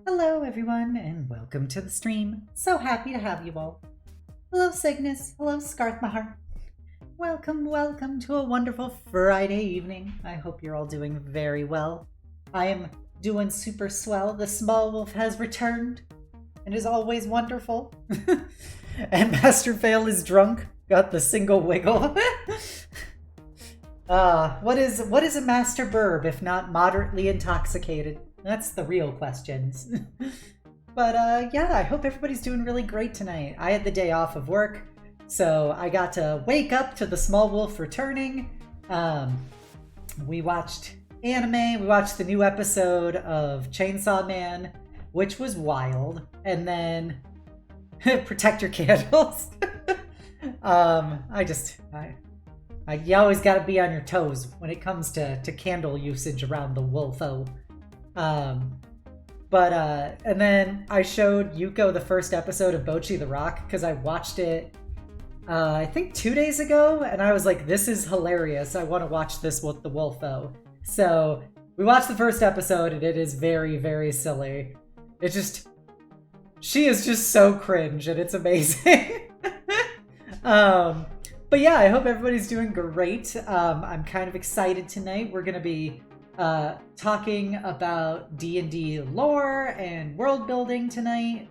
Hello everyone and welcome to the stream. So happy to have you all. Hello Cygnus, hello Scarthmahar. Welcome to a wonderful Friday evening. I hope you're all doing very well. I am doing super swell. The small wolf has returned and is always wonderful. And Master Fail is drunk, got the single wiggle. What is a Master Burb if not moderately intoxicated? That's the real questions. But yeah, I hope everybody's doing really great tonight. I had the day off of work, so I got to wake up to the small wolf returning. We watched anime, we watched the new episode of Chainsaw Man, which was wild, and then protect your candles. You always gotta be on your toes when it comes to candle usage around the wolfo. And then I showed Yuko the first episode of Bocchi the Rock because I watched it, I think 2 days ago, and I was like, this is hilarious. I want to watch this with the Wolfo. So we watched the first episode and it is very, very silly. She is just so cringe and it's amazing. But yeah, I hope everybody's doing great. I'm kind of excited tonight. We're going to be talking about D&D lore and world building tonight.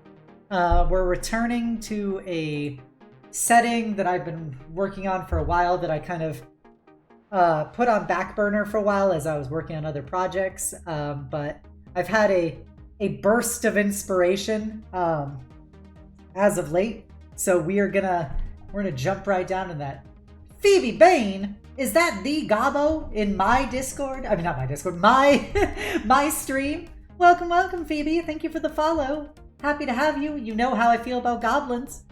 We're returning to a setting that I've been working on for a while that I kind of put on back burner for a while as I was working on other projects. But I've had a burst of inspiration as of late. So we're gonna jump right down to that. Phoebe Bain, is that the Gobbo in my Discord? I mean, not my Discord, my stream. Welcome, Phoebe. Thank you for the follow. Happy to have you. You know how I feel about goblins.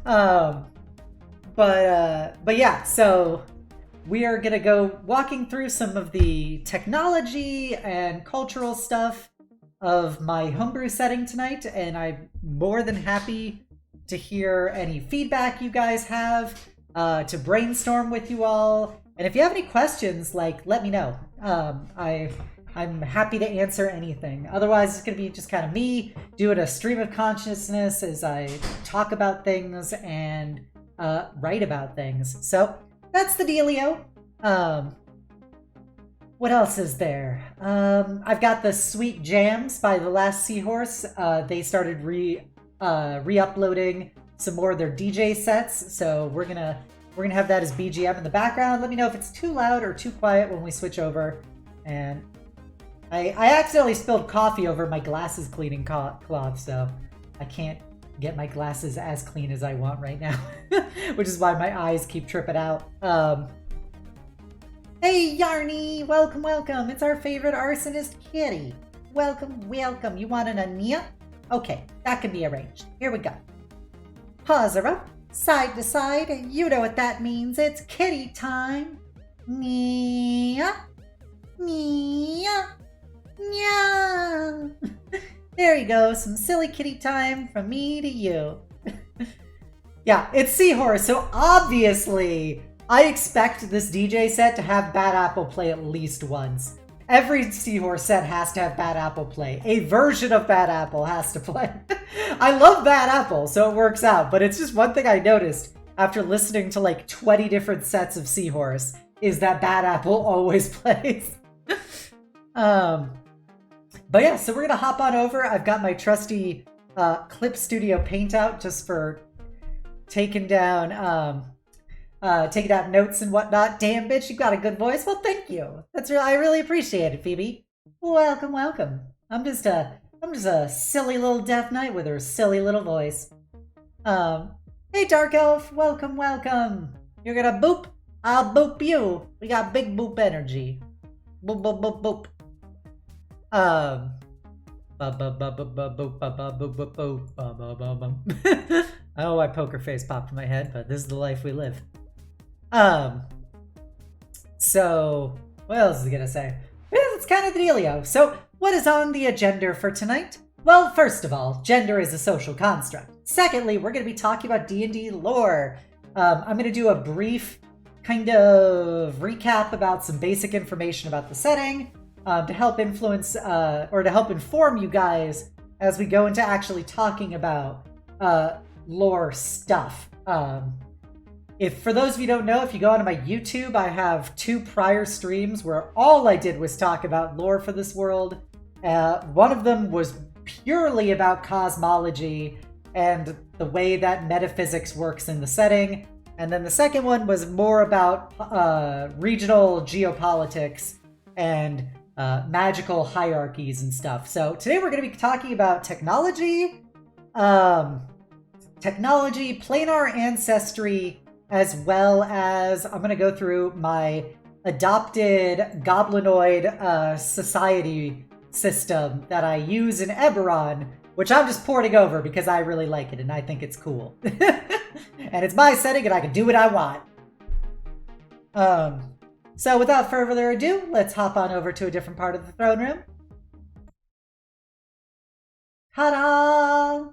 But yeah, so we are gonna go walking through some of the technology and cultural stuff of my homebrew setting tonight, and I'm more than happy to hear any feedback you guys have, to brainstorm with you all. And if you have any questions, let me know. I'm happy to answer anything. Otherwise, it's going to be just kind of me doing a stream of consciousness as I talk about things and write about things. So that's the dealio. What else is there? I've got the Sweet Jams by The Last Seahorse. They started re-uploading some more of their DJ sets, so we're gonna have that as BGM in the background. Let me know if it's too loud or too quiet when we switch over. And I accidentally spilled coffee over my glasses cleaning cloth, so I can't get my glasses as clean as I want right now, which is why my eyes keep tripping out. Hey Yarny, welcome. It's our favorite arsonist kitty. Welcome. You want an Ania? Okay, that can be arranged. Here we go. Paws her up, side to side. You know what that means. It's kitty time. Nia. Nia. Nia. There you go. Some silly kitty time from me to you. Yeah, it's Seahorse, so obviously I expect this DJ set to have Bad Apple play at least once. Every Seahorse set has to have Bad Apple play. A version of Bad Apple has to play. I love Bad Apple, so it works out, but it's just one thing I noticed after listening to 20 different sets of Seahorse is that Bad Apple always plays. But yeah, so we're gonna hop on over. I've got my trusty Clip Studio Paint out just for taking down notes and whatnot. Damn, bitch, you got a good voice. Well, thank you. I really appreciate it, Phoebe. Welcome. I'm just a silly little deaf knight with her silly little voice. Hey, Dark Elf, welcome. You're gonna boop? I'll boop you. We got big boop energy. Boop, boop, boop, boop. Oh, my poker face popped in my head, but this is the life we live. So what else is I gonna say? It's kind of the dealio. So what is on the agenda for tonight? Well, first of all, gender is a social construct. Secondly, we're gonna be talking about D&D lore. I'm gonna do a brief kind of recap about some basic information about the setting. to help influence or to help inform you guys as we go into actually talking about lore stuff. If for those of you who don't know, if you go onto my YouTube, I have 2 prior streams where all I did was talk about lore for this world. One of them was purely about cosmology and the way that metaphysics works in the setting. And then the second one was more about regional geopolitics and magical hierarchies and stuff. So today we're going to be talking about technology, planar ancestry, as well as I'm going to go through my adopted goblinoid society system that I use in Eberron, which I'm just porting over because I really like it and I think it's cool. And it's my setting and I can do what I want. So without further ado, let's hop on over to a different part of the throne room. Ta-da!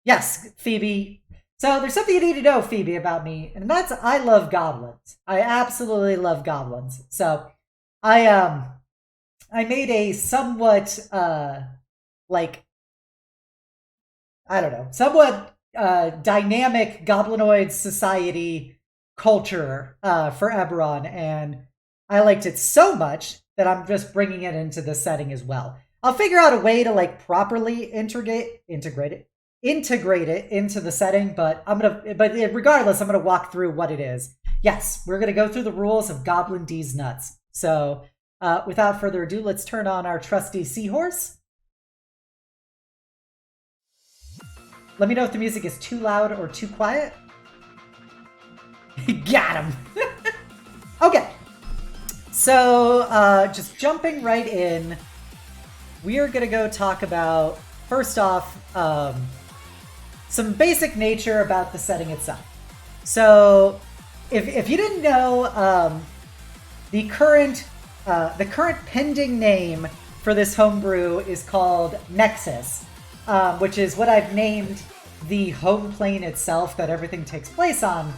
Yes, Phoebe. So there's something you need to know, Phoebe, about me, and that's I love goblins. I absolutely love goblins. So I made a somewhat somewhat dynamic goblinoid society culture for Eberron, and I liked it so much that I'm just bringing it into the setting as well. I'll figure out a way to like properly integrate it into the setting, but regardless, I'm gonna walk through what it is. Yes, we're gonna go through the rules of Goblin D's nuts. So without further ado, let's turn on our trusty seahorse. Let me know if the music is too loud or too quiet. Got him! Okay, so just jumping right in, we are gonna go talk about, first off, some basic nature about the setting itself. So if you didn't know, the current pending name for this homebrew is called Nexus, which is what I've named the home plane itself that everything takes place on.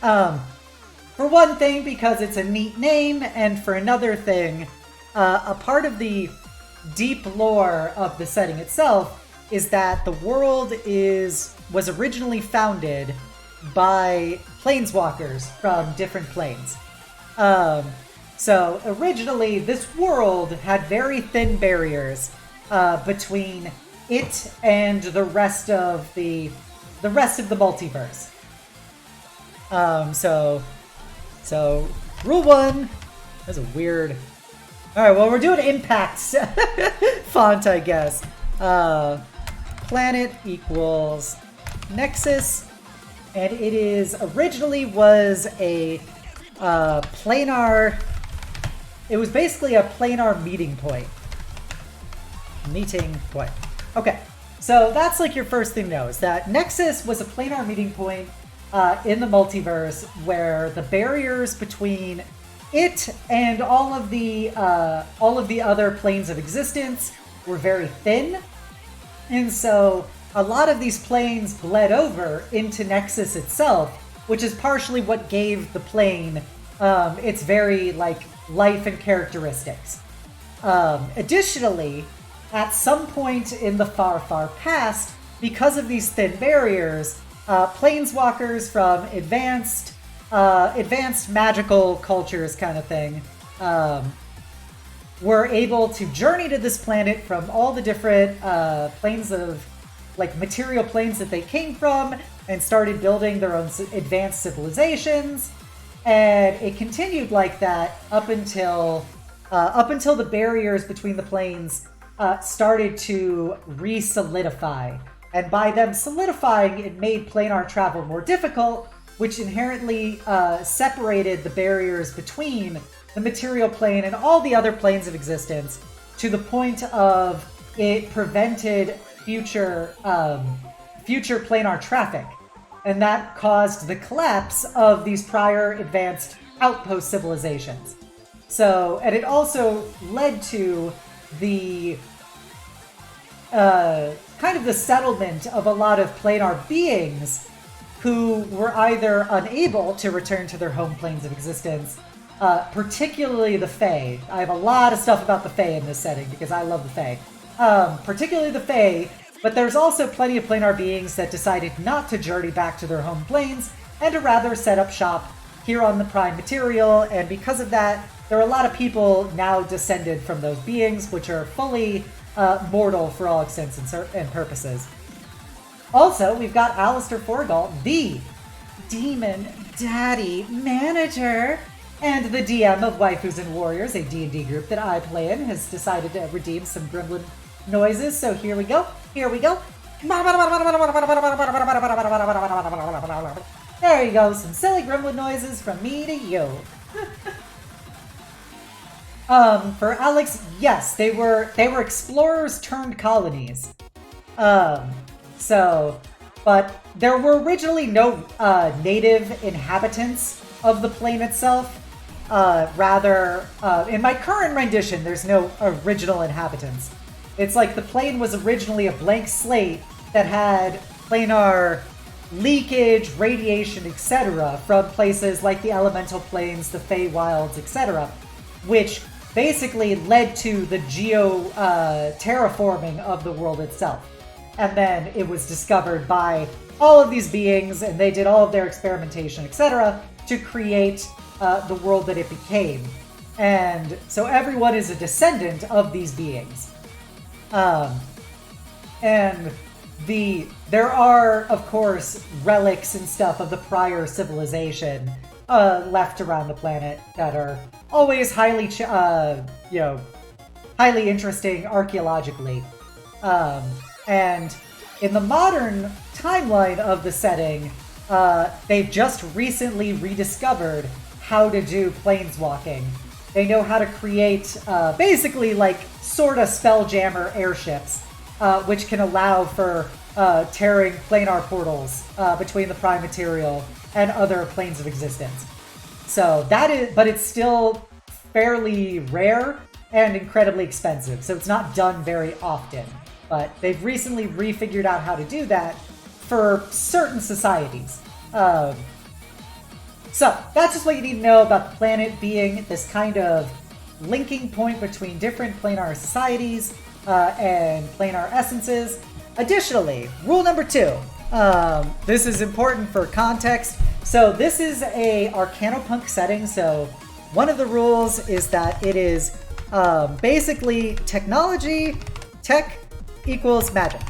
For one thing, because it's a neat name, and for another thing, a part of the deep lore of the setting itself is that the world was originally founded by planeswalkers from different planes. So originally, this world had very thin barriers between it and the rest of the multiverse. So rule 1. That's a weird. All right, well, we're doing impacts font, I guess. Planet equals Nexus, and it is originally was a planar. It was basically a planar meeting point. Okay, so that's like your first thing to know, is that Nexus was a planar meeting point in the multiverse where the barriers between it and all of the other planes of existence were very thin. And so a lot of these planes bled over into Nexus itself, which is partially what gave the plane its very like life and characteristics. Additionally, at some point in the far, far past, because of these thin barriers, planeswalkers from advanced magical cultures kind of thing were able to journey to this planet from all the different planes of, like, material planes that they came from, and started building their own advanced civilizations. And it continued like that up until the barriers between the planes started to re-solidify. And by them solidifying, it made planar travel more difficult, which inherently separated the barriers between the material plane and all the other planes of existence, to the point of it prevented future planar traffic. And that caused the collapse of these prior advanced outpost civilizations. So, and it also led to the kind of the settlement of a lot of planar beings who were either unable to return to their home planes of existence, particularly the Fae. I have a lot of stuff about the Fae in this setting because I love the Fae. Particularly the Fae, but there's also plenty of planar beings that decided not to journey back to their home planes and to rather set up shop here on the prime material, and because of that, there are a lot of people now descended from those beings, which are fully mortal for all intents and purposes. Also, we've got Alistair Forgalt, the Demon Daddy Manager, and the DM of Waifus and Warriors, a D&D group that I play in, has decided to redeem some gremlin noises, so here we go. Here we go. There you go, some silly gremlin noises from me to you. For Alex, yes, they were explorers turned colonies. But there were originally no native inhabitants of the plane itself. Rather, in my current rendition, there's no original inhabitants. It's like the plane was originally a blank slate that had planar leakage, radiation, etc. from places like the elemental planes, the Feywilds, etc., which basically led to the terraforming of the world itself. And then it was discovered by all of these beings, and they did all of their experimentation, etc., to create the world that it became. And so everyone is a descendant of these beings. And there are, of course, relics and stuff of the prior civilization left around the planet that are always highly interesting archaeologically. And in the modern timeline of the setting, they've just recently rediscovered how to do planeswalking. They know how to create basically like sorta spelljammer airships, which can allow for tearing planar portals between the prime material and other planes of existence. So that is, but it's still fairly rare and incredibly expensive, so it's not done very often. But they've recently refigured out how to do that for certain societies. So that's just what you need to know about the planet being this kind of linking point between different planar societies and planar essences. Additionally, rule number 2. This is important for context. So this is a Arcano-Punk setting, so one of the rules is that it is basically tech equals magic.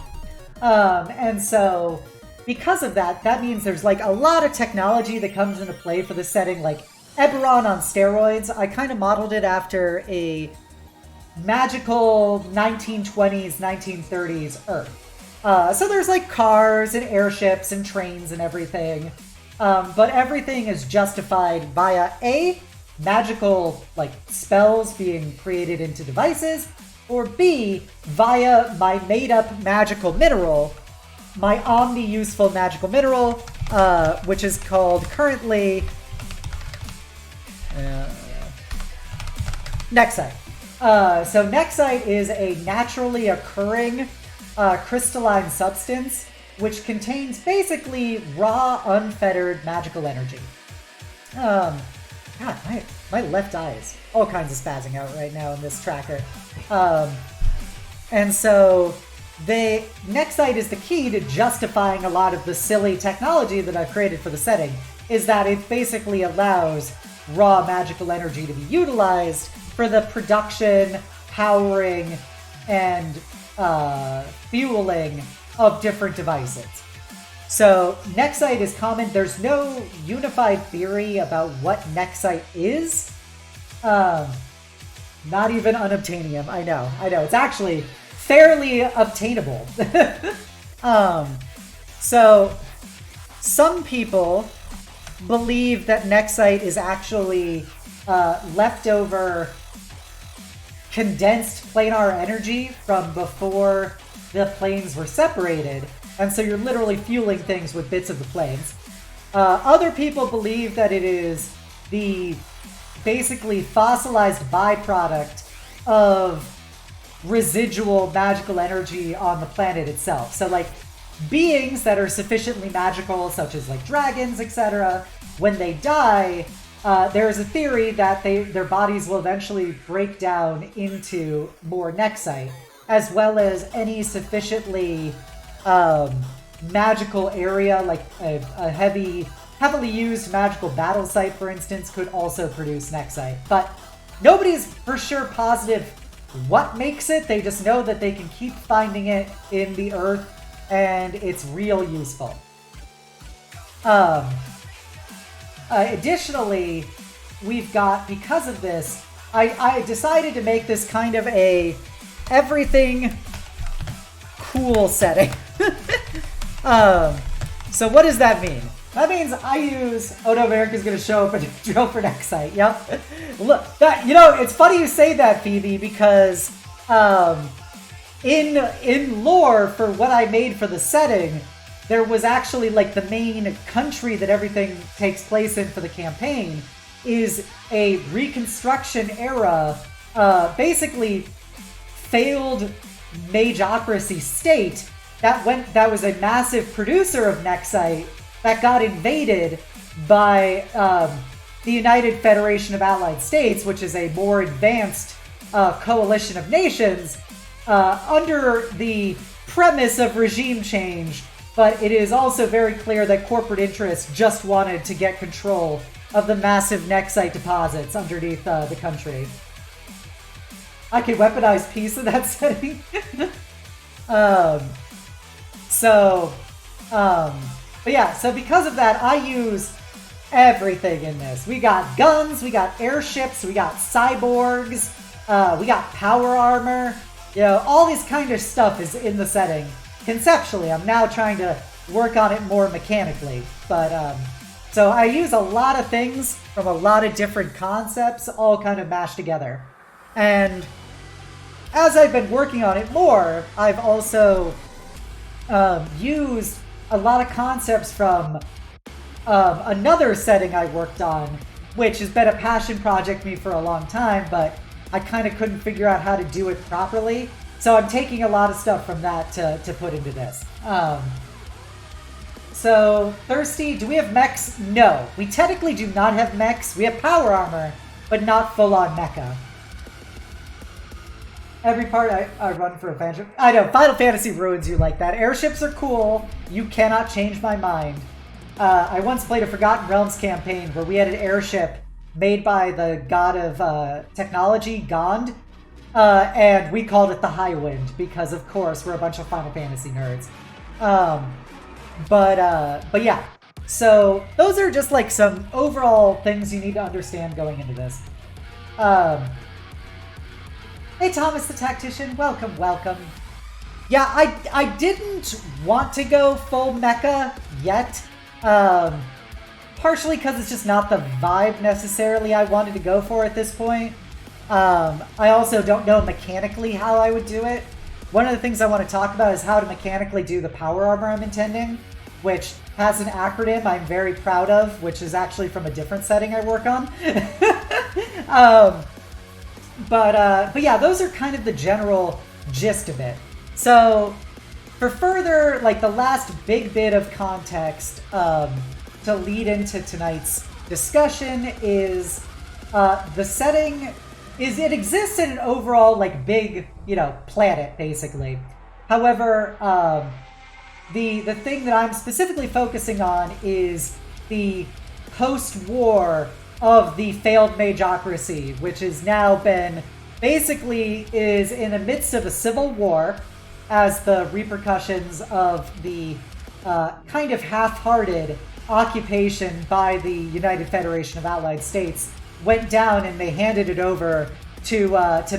And so because of that, that means there's like a lot of technology that comes into play for the setting, like Eberron on steroids. I kind of modeled it after a magical 1920s, 1930s Earth. So there's like cars and airships and trains and everything. But everything is justified via A, magical like spells being created into devices, or B, via my made-up magical mineral, my omni-useful magical mineral, which is called currently Nexite. So Nexite is a naturally occurring crystalline substance which contains basically raw, unfettered magical energy. God, my left eye is all kinds of spazzing out right now in this tracker. And so Nexite is the key to justifying a lot of the silly technology that I've created for the setting, is that it basically allows raw magical energy to be utilized for the production, powering, and fueling of different devices. So Nexite is common. There's no unified theory about what Nexite is. Not even unobtainium. I know. It's actually fairly obtainable. So some people believe that Nexite is actually leftover condensed planar energy from before the planes were separated, and so you're literally fueling things with bits of the planes. Other people believe that it is the basically fossilized byproduct of residual magical energy on the planet itself. So like beings that are sufficiently magical, such as like dragons, etc., when they die, there's a theory that their bodies will eventually break down into more nexite, as well as any sufficiently magical area, like a heavily used magical battle site, for instance, could also produce nexite. But nobody's for sure positive what makes it. They just know that they can keep finding it in the earth, and it's real useful. Additionally, we've got, because of this, I decided to make this kind of a everything cool setting. So what does that mean? That means I use, oh no, America's gonna show up and drill for nexite. Yep. Look, that, you know, it's funny you say that, Phoebe, because in lore for what I made for the setting, there was actually, like, the main country that everything takes place in for the campaign is a Reconstruction era, basically failed magocracy state that was a massive producer of nexite that got invaded by the United Federation of Allied States, which is a more advanced coalition of nations, under the premise of regime change. But it is also very clear that corporate interests just wanted to get control of the massive nexite deposits underneath the country. I could weaponize peace in that setting. But yeah, so because of that, I use everything in this. We got guns, we got airships, we got cyborgs, we got power armor. You know, all this kind of stuff is in the setting. Conceptually, I'm now trying to work on it more mechanically. But, so I use a lot of things from a lot of different concepts, all kind of mashed together. And as I've been working on it more, I've also used a lot of concepts from another setting I worked on, which has been a passion project for me for a long time, but I kind of couldn't figure out how to do it properly. So I'm taking a lot of stuff from that to put into this. So, Thirsty, do we have mechs? No. We technically do not have mechs. We have power armor, but not full-on mecha. Every part I run for a fanship. I know, Final Fantasy ruins you like that. Airships are cool. You cannot change my mind. I once played a Forgotten Realms campaign where we had an airship made by the god of technology, Gond, and we called it the High Wind because, of course, we're a bunch of Final Fantasy nerds. But yeah. So those are just like some overall things you need to understand going into this. Hey, Thomas the Tactician, welcome, welcome. Yeah, I didn't want to go full mecha yet. Partially because it's just not the vibe necessarily I wanted to go for at this point. I also don't know mechanically how I would do it. One of the things I want to talk about is how to mechanically do the power armor I'm intending, which has an acronym I'm very proud of, which is actually from a different setting I work on. But yeah, those are kind of the general gist of it. So for further, like the last big bit of context to lead into tonight's discussion is the setting is it exists in an overall like big, you know, planet basically. However, the thing that I'm specifically focusing on is the post-war of the failed magocracy, which has now been basically is in the midst of a civil war as the repercussions of the kind of half-hearted occupation by the United Federation of Allied States went down, and they handed it over to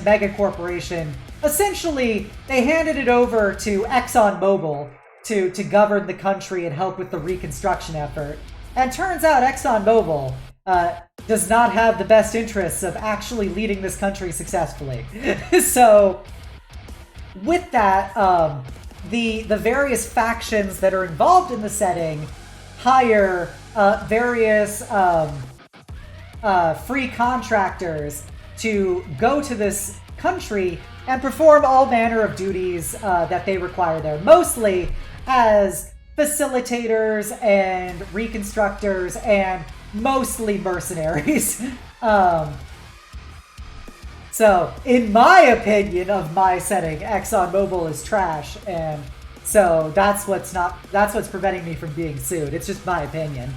mega corporation. Essentially, they handed it over to ExxonMobil to govern the country and help with the reconstruction effort. And turns out ExxonMobil does not have the best interests of actually leading this country successfully. So, with that, the various factions that are involved in the setting hire various free contractors to go to this country and perform all manner of duties that they require there, mostly as facilitators and reconstructors and mostly mercenaries. So, in my opinion of my setting, ExxonMobil is trash, and so that's what's preventing me from being sued. It's just my opinion.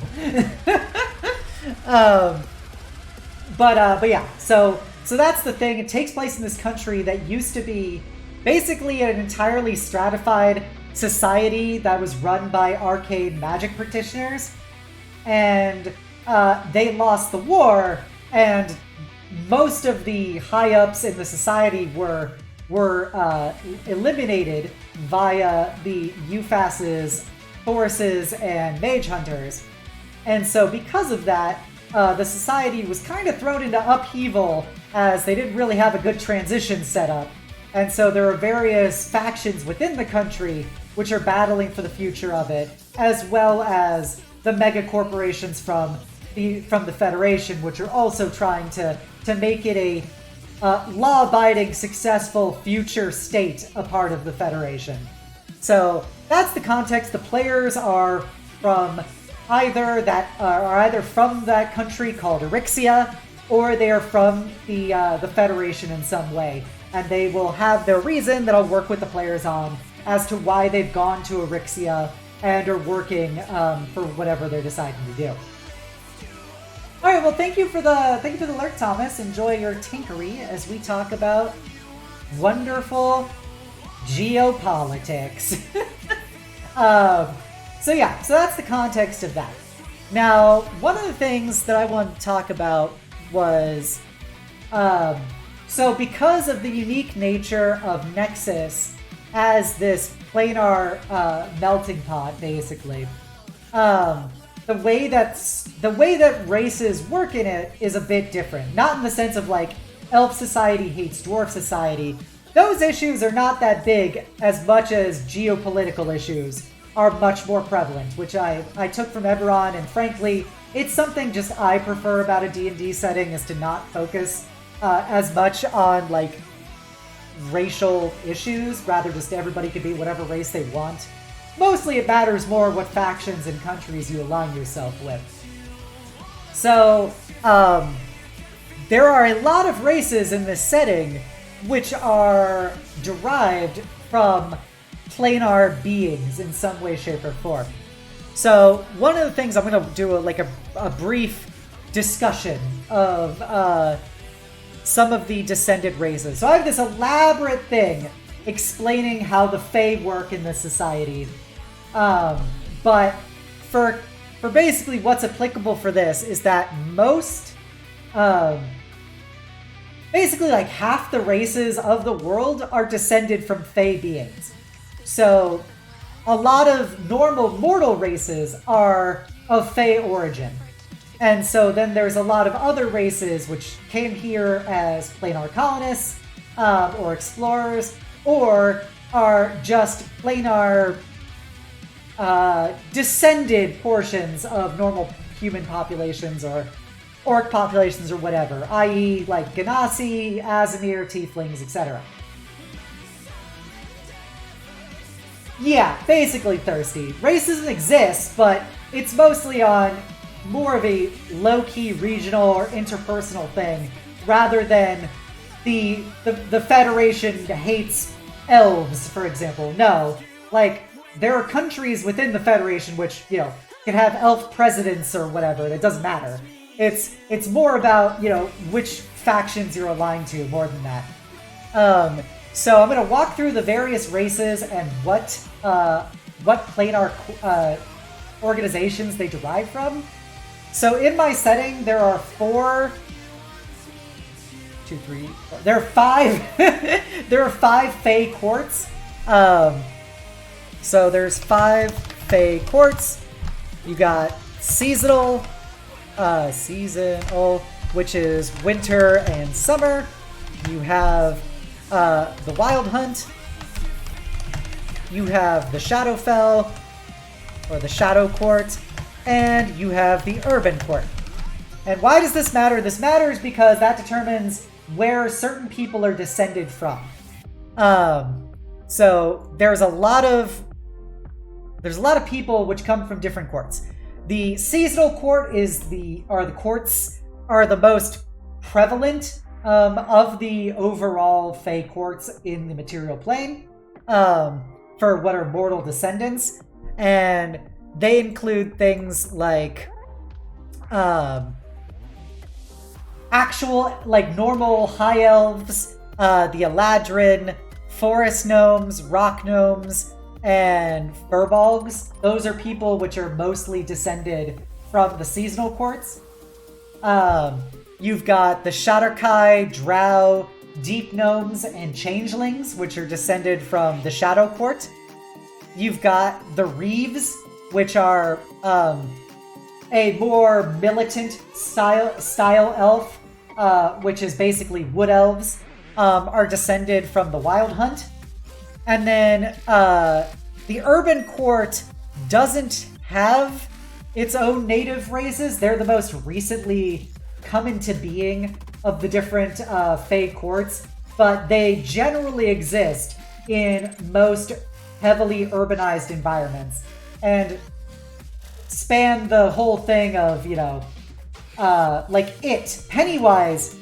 But yeah, so that's the thing. It takes place in this country that used to be basically an entirely stratified society that was run by arcane magic practitioners, and they lost the war, and most of the high-ups in the society were eliminated via the UFAS's, Thorses, and Mage Hunters. And so because of that, the society was kind of thrown into upheaval as they didn't really have a good transition set up. And so there are various factions within the country which are battling for the future of it, as well as the mega corporations from the Federation, which are also trying to make it a law-abiding, successful future state a part of the Federation. So that's the context. The players are either from that country called Erixia, or they are from the Federation in some way, and they will have their reason that I'll work with the players on as to why they've gone to Erixia and are working for whatever they're deciding to do. All right, well, thank you for the alert, Thomas. Enjoy your tinkery as we talk about wonderful geopolitics. So that's the context of that. Now, one of the things that I wanted to talk about was, so because of the unique nature of Nexus as this planar melting pot, basically, the way that races work in it is a bit different. Not in the sense of like elf society hates dwarf society. Those issues are not that big as much as geopolitical issues are much more prevalent, which I took from Eberron, and frankly, it's something just I prefer about a D&D setting, is to not focus as much on like racial issues, rather just everybody can be whatever race they want. Mostly it matters more what factions and countries you align yourself with. So, there are a lot of races in this setting which are derived from planar beings in some way, shape, or form. So, one of the things I'm going to do a brief discussion of some of the descended races. So I have this elaborate thing explaining how the Fae work in this society. But for basically what's applicable for this is that most, basically like half the races of the world are descended from Fae beings. So a lot of normal mortal races are of Fae origin. And so then there's a lot of other races which came here as planar colonists, or explorers, or are just planar descended portions of normal human populations or orc populations or whatever, i.e. like Ganassi, Azimir, Tieflings, etc. Yeah, basically thirsty. Racism exists, but it's mostly on more of a low-key regional or interpersonal thing, rather than the Federation hates elves, for example. No, like, there are countries within the Federation which, you know, can have elf presidents or whatever, and it doesn't matter. It's more about, you know, which factions you're aligned to, more than that. So I'm going to walk through the various races and what planar organizations they derive from. So in my setting, there are there are five Fae courts. So there's 5 Fae courts. You got seasonal, which is winter and summer. You have the Wild Hunt. You have the Shadowfell, or the Shadow Court, and you have the Urban Court. And why does this matter? This matters because that determines where certain people are descended from. So there's a lot of people which come from different courts. The seasonal court are the most prevalent of the overall Fey courts in the material plane for what are mortal descendants, and they include things like actual, like, normal high elves, the Eladrin, forest gnomes, rock gnomes, and furbolgs. Those are people which are mostly descended from the seasonal courts. You've got the Shadowkai, Drow, deep gnomes, and changelings, which are descended from the Shadow Court. You've got the Reeves, which are a more militant style elf, which is basically wood elves, are descended from the Wild Hunt. And then the urban court doesn't have its own native races. They're the most recently come into being of the different Fey courts, but they generally exist in most heavily urbanized environments and span the whole thing of, you know, like Pennywise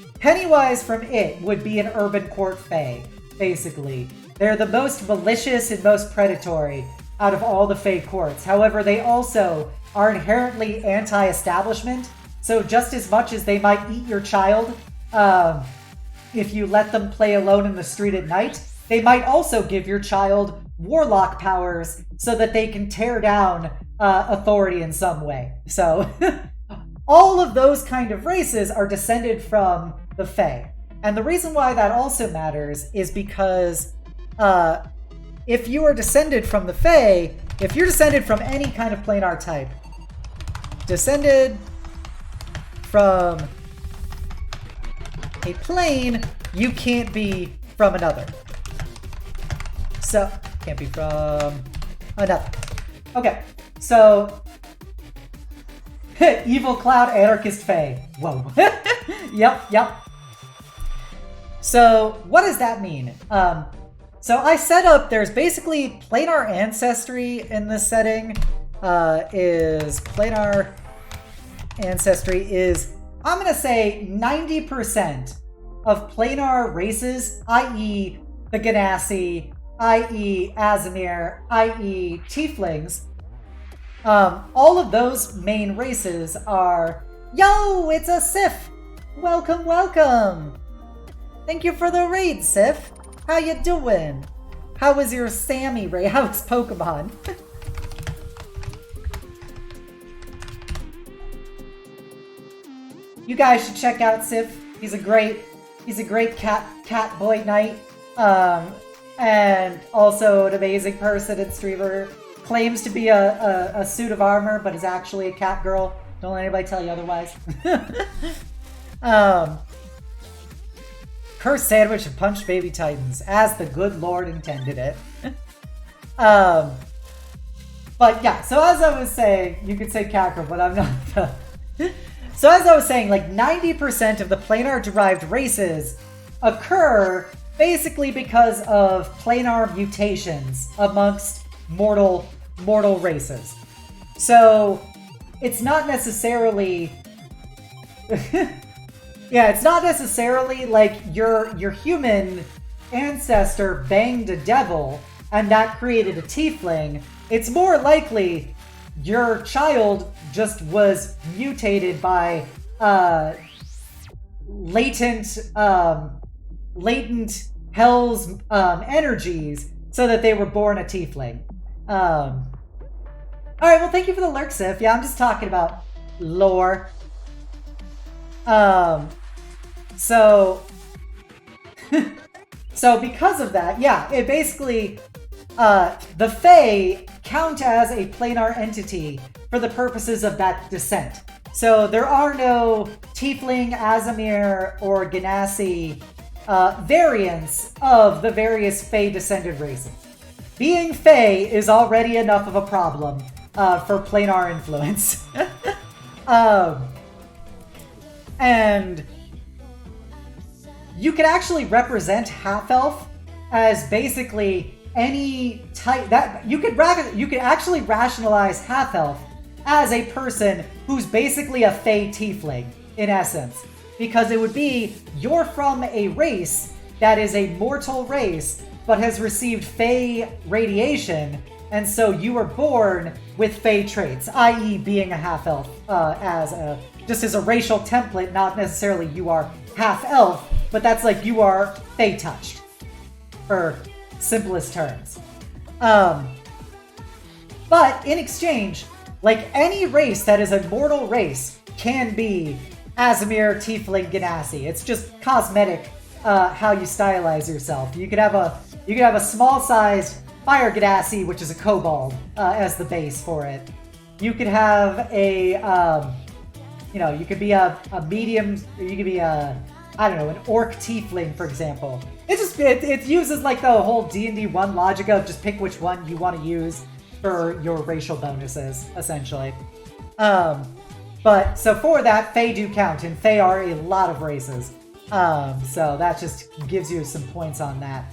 from It would be an urban court Fey, basically. They're the most malicious and most predatory out of all the Fey courts. However, they also are inherently anti-establishment, so just as much as they might eat your child if you let them play alone in the street at night, they might also give your child warlock powers so that they can tear down authority in some way. So all of those kind of races are descended from the Fae. And the reason why that also matters is because if you are descended from the Fae, if you're descended from any kind of planar type, descended from a plane, you can't be from another. So, can't be from another. Okay, so Evil Cloud, Anarchist Fae. Whoa. Yep. So, what does that mean? So I set up, there's basically planar ancestry in this setting. Planar ancestry is, I'm going to say 90% of planar races, i.e. the Ganassi, i.e. Azamir, i.e. Tieflings. All of those main races are, yo, it's a Sif! Welcome! Thank you for the raid, Sif! How you doing? How was your Sammy raid? How was Pokemon? You guys should check out Sif. He's a great cat boy knight. And also an amazing person and streamer. Claims to be a suit of armor, but is actually a cat girl. Don't let anybody tell you otherwise. Cursed sandwich and punched baby titans, as the good Lord intended it. But yeah, so as I was saying, you could say cat girl, but I'm not. So as I was saying, like 90% of the planar-derived races occur basically because of planar mutations amongst mortal races. So it's not necessarily it's not necessarily like your human ancestor banged a devil and that created a tiefling. It's more likely your child just was mutated by latent hell's energies so that they were born a tiefling. Alright, well, thank you for the lurk, Sif. Yeah, I'm just talking about lore. So because of that, yeah, it basically, the Fae count as a planar entity for the purposes of that descent. So there are no Tiefling, Azamir, or Ganassi variants of the various Fae-descended races. Being Fae is already enough of a problem for planar influence. And you can actually represent half-elf as basically any type that you could actually rationalize half-elf as a person who's basically a Fey tiefling, in essence. Because it would be, you're from a race that is a mortal race, but has received Fey radiation, and so you were born with Fey traits, i.e. being a half-elf, just as a racial template, not necessarily you are half-elf, but that's like you are Fey-touched, for simplest terms. But in exchange, like any race that is a mortal race can be Aasimar, Tiefling, Ganassi. It's just cosmetic how you stylize yourself. You could have a small-sized Fire Ganassi, which is a kobold, as the base for it. You could have a, you could be a medium, you could be a, I don't know, an orc tiefling, for example. It uses like the whole D&D 1 logic of just pick which one you want to use for your racial bonuses, essentially. But, so for that, Fey do count, and Fey are a lot of races. So that just gives you some points on that.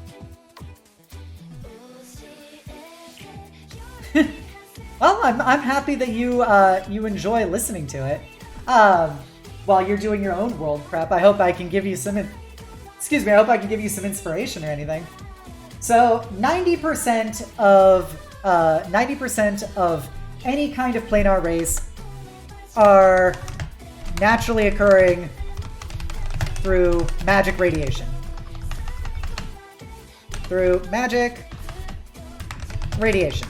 Well, I'm happy that you enjoy listening to it. While you're doing your own world prep, I hope I can give you some... Excuse me, I hope I can give you some inspiration or anything. So, 90% of any kind of planar race are naturally occurring through magic radiation. Through magic radiation.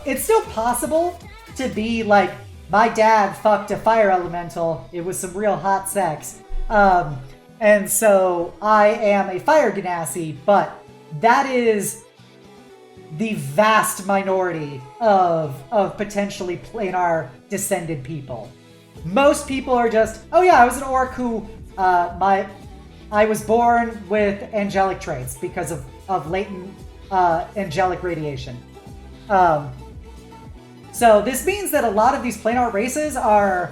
It's still possible to be like, my dad fucked a fire elemental. It was some real hot sex. And so I am a fire Ganassi, but that is the vast minority of potentially planar descended people. Most people are just, oh yeah, I was an orc who, I was born with angelic traits because of latent angelic radiation. So this means that a lot of these planar races are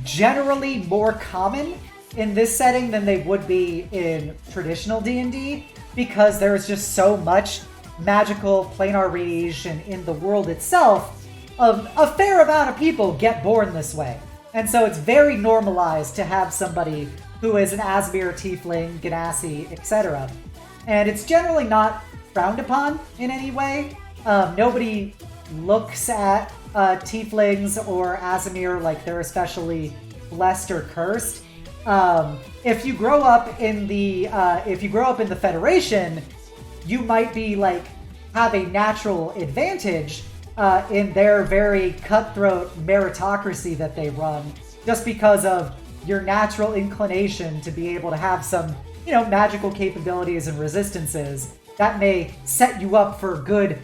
generally more common in this setting than they would be in traditional D&D, because there's just so much magical planar radiation in the world itself. A fair amount of people get born this way. And so it's very normalized to have somebody who is an Aasimar, Tiefling, Ganassi, etc. And it's generally not frowned upon in any way. Nobody looks at Tieflings or Aasimar like they're especially blessed or cursed. If you grow up in the Federation, you might be like have a natural advantage in their very cutthroat meritocracy that they run, just because of your natural inclination to be able to have some, magical capabilities and resistances that may set you up for good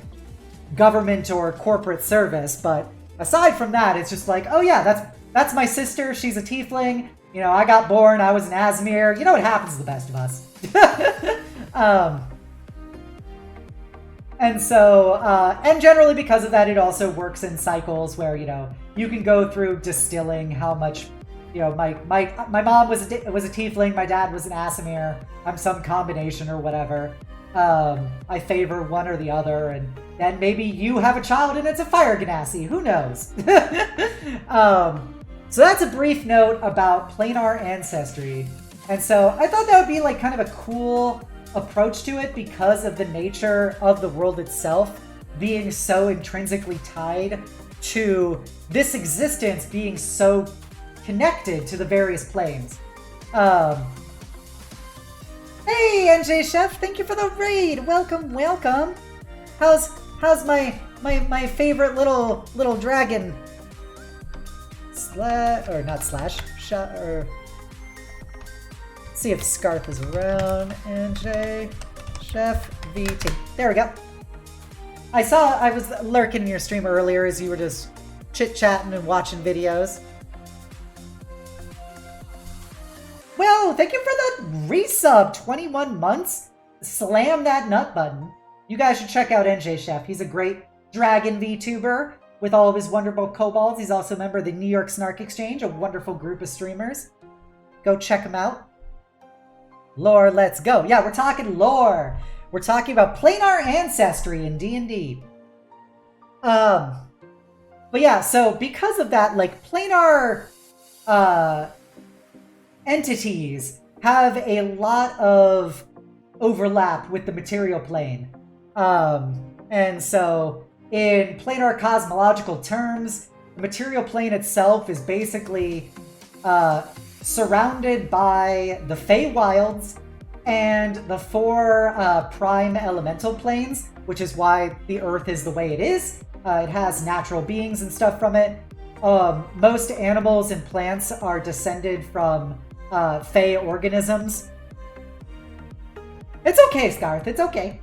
government or corporate service. But aside from that, it's just like, oh yeah, that's my sister. She's a tiefling. I got born. I was an Aasimar. It happens to the best of us. And so, and generally because of that, it also works in cycles where, you can go through distilling how much, my mom was a tiefling, my dad was an Aasimar. I'm some combination or whatever. I favor one or the other, and then maybe you have a child and it's a fire Ganassi. Who knows? So that's a brief note about planar ancestry. And so I thought that would be like kind of a cool approach to it because of the nature of the world itself being so intrinsically tied to this existence being so connected to the various planes. Hey, NJ Chef, thank you for the raid. Welcome, welcome. How's my favorite little dragon? See if Scarf is around. NJ Chef VT. There we go. I was lurking in your stream earlier as you were just chit-chatting and watching videos. Well, thank you for the resub. 21 months. Slam that nut button. You guys should check out NJ Chef. He's a great dragon VTuber with all of his wonderful kobolds. He's also a member of the New York Snark Exchange, a wonderful group of streamers. Go check him out. Lore, let's go. Yeah, we're talking lore. We're talking about planar ancestry in D&D. But yeah, so because of that, like planar entities have a lot of overlap with the material plane. And so in planar cosmological terms, the material plane itself is basically surrounded by the Feywilds and the 4 prime elemental planes, which is why the Earth is the way it is. It has natural beings and stuff from it. Most animals and plants are descended from Fey organisms. It's okay, Scarth. It's okay.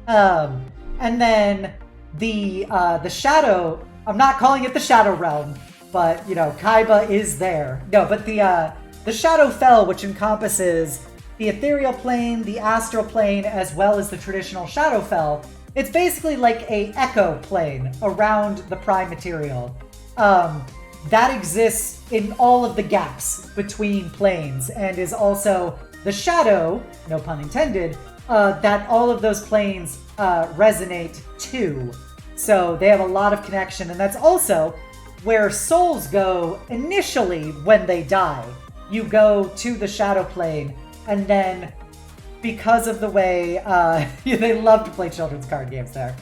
And then the shadow. I'm not calling it the Shadow Realm, but you know, Kaiba is there. No, but the Shadow Fell, which encompasses the ethereal plane, the astral plane, as well as the traditional Shadow Fell. It's basically like a echo plane around the prime material. That exists in all of the gaps between planes and is also the shadow, no pun intended, that all of those planes resonate to. So they have a lot of connection, and that's also where souls go initially when they die. You go to the shadow plane, and then because of the way they love to play children's card games there,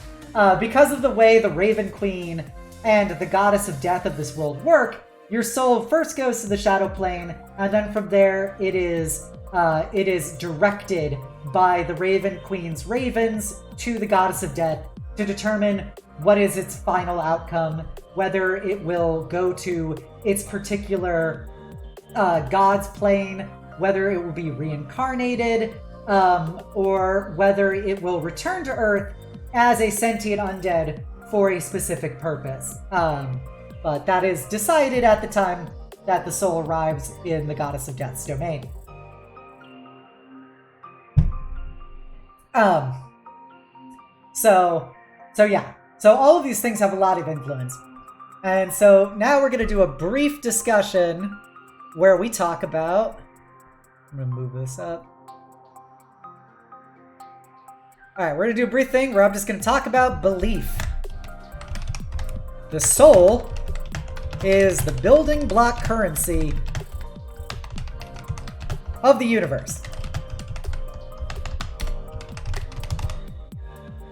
because of the way the Raven Queen and the Goddess of Death of this world work, your soul first goes to the shadow plane, and then from there it is directed by the Raven Queen's ravens to the Goddess of Death to determine what is its final outcome, whether it will go to its particular God's plane, whether it will be reincarnated, or whether it will return to Earth as a sentient undead for a specific purpose. But that is decided at the time that the soul arrives in the Goddess of Death's domain. So yeah. So all of these things have a lot of influence. And so now we're going to do a brief discussion where we talk about... I'm going to move this up. Alright, we're going to do a brief thing where I'm just going to talk about belief. The soul is the building block currency of the universe.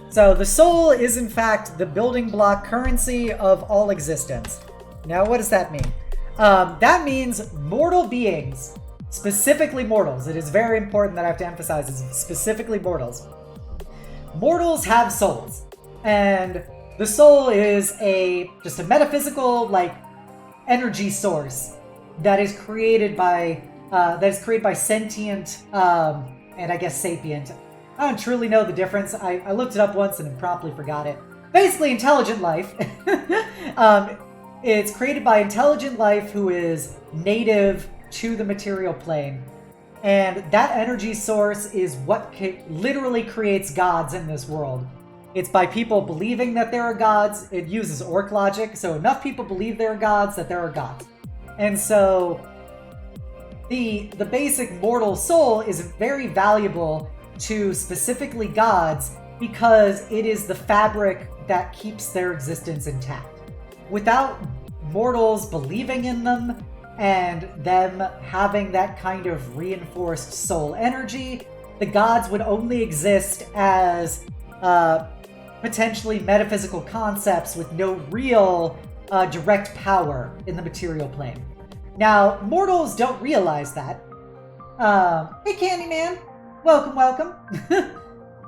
So the soul is in fact the building block currency of all existence. Now what does that mean? That means mortal beings, specifically mortals. It is very important that I have to emphasize it's specifically mortals. Mortals have souls, and the soul is just a metaphysical energy source that is created by sentient and I guess sapient. I don't truly know the difference. I looked it up once and promptly forgot it. Basically, intelligent life. It's created by intelligent life who is native to the material plane. And that energy source is what literally creates gods in this world. It's by people believing that there are gods. It uses orc logic, so enough people believe there are gods that there are gods. And so the basic mortal soul is very valuable to specifically gods because it is the fabric that keeps their existence intact. Without mortals believing in them and them having that kind of reinforced soul energy, the gods would only exist as potentially metaphysical concepts with no real direct power in the material plane. Now, mortals don't realize that. Hey, Candyman! Welcome. Can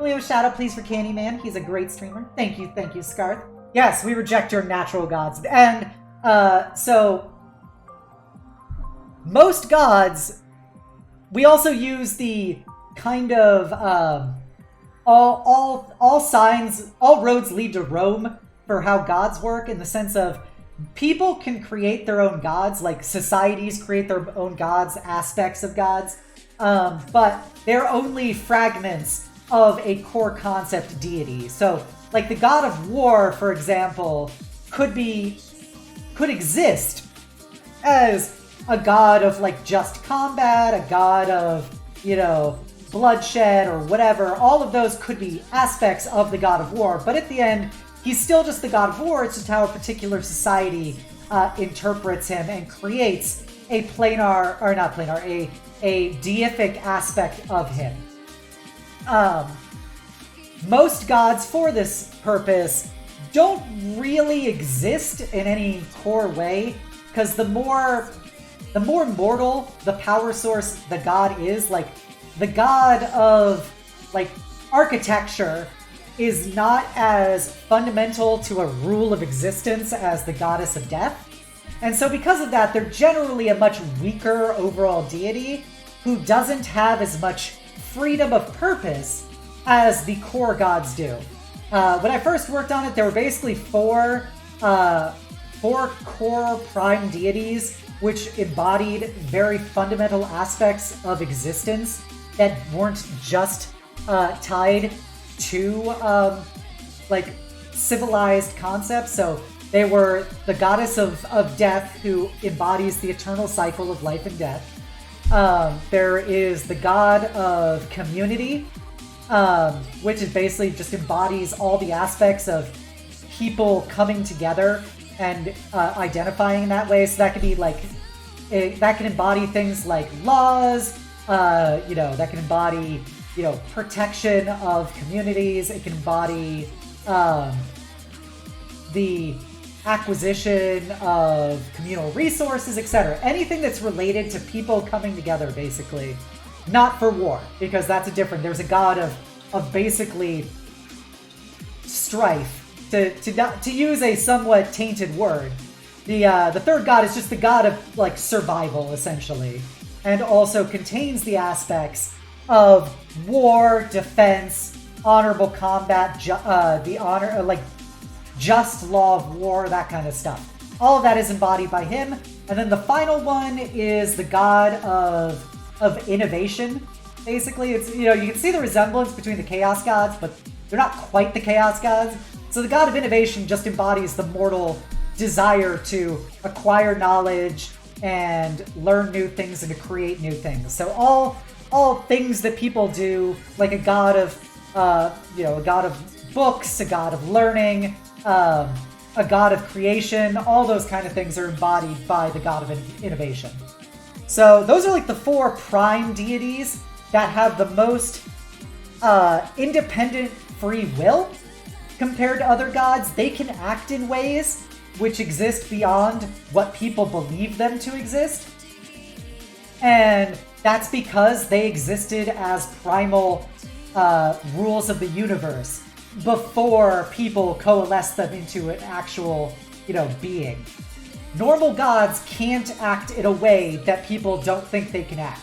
we have a shout out, please, for Candyman? He's a great streamer. Thank you, Scarth. Yes, we reject your natural gods. And so most gods, we also use the kind of all roads lead to Rome for how gods work, in the sense of people can create their own gods, like societies create their own gods, aspects of gods. But they're only fragments of a core concept deity. So, like the god of war, for example, could exist as a god of just combat, a god of, bloodshed or whatever. All of those could be aspects of the god of war, but at the end, he's still just the god of war. It's just how a particular society interprets him and creates a planar, or not planar, a deific aspect of him. Most gods for this purpose don't really exist in any core way, because the more mortal the power source the god is, like the god of like architecture is not as fundamental to a rule of existence as the goddess of death. And so because of that, they're generally a much weaker overall deity who doesn't have as much freedom of purpose as the core gods do. When I first worked on it, there were basically four core prime deities which embodied very fundamental aspects of existence that weren't just tied to like civilized concepts. So they were the goddess of death, who embodies the eternal cycle of life and death. There is the god of community, which is basically just embodies all the aspects of people coming together and identifying in that way. So that could be like, that can embody things like laws, that can embody, protection of communities. It can embody the acquisition of communal resources, etc. Anything that's related to people coming together, basically. Not for war, because that's a different. There's a god of basically strife. To use a somewhat tainted word, the third god is just the god of like survival, essentially, and also contains the aspects of war, defense, honorable combat, just law of war, that kind of stuff. All of that is embodied by him. And then the final one is the god of innovation. Basically, it's, you can see the resemblance between the chaos gods, but they're not quite the chaos gods. So the god of innovation just embodies the mortal desire to acquire knowledge and learn new things and to create new things. So all things that people do, like a god of books, a god of learning, a god of creation, all those kind of things are embodied by the god of innovation. So those are like the four prime deities that have the most independent free will compared to other gods. They can act in ways which exist beyond what people believe them to exist. And that's because they existed as primal rules of the universe before people coalesced them into an actual, being. Normal gods can't act in a way that people don't think they can act.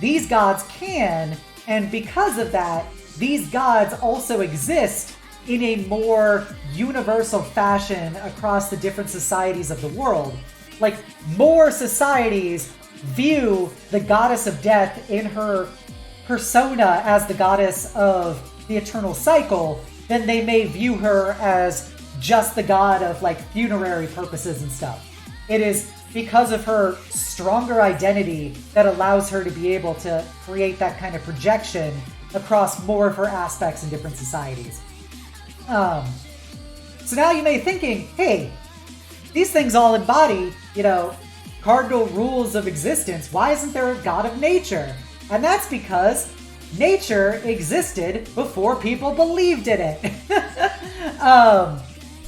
These gods can, and because of that, these gods also exist in a more universal fashion across the different societies of the world. Like, more societies view the goddess of death in her persona as the goddess of the eternal cycle than they may view her as just the god of like funerary purposes and stuff. It is because of her stronger identity that allows her to be able to create that kind of projection across more of her aspects in different societies. So now you may be thinking, hey, these things all embody, cardinal rules of existence. Why isn't there a god of nature? And that's because nature existed before people believed in it.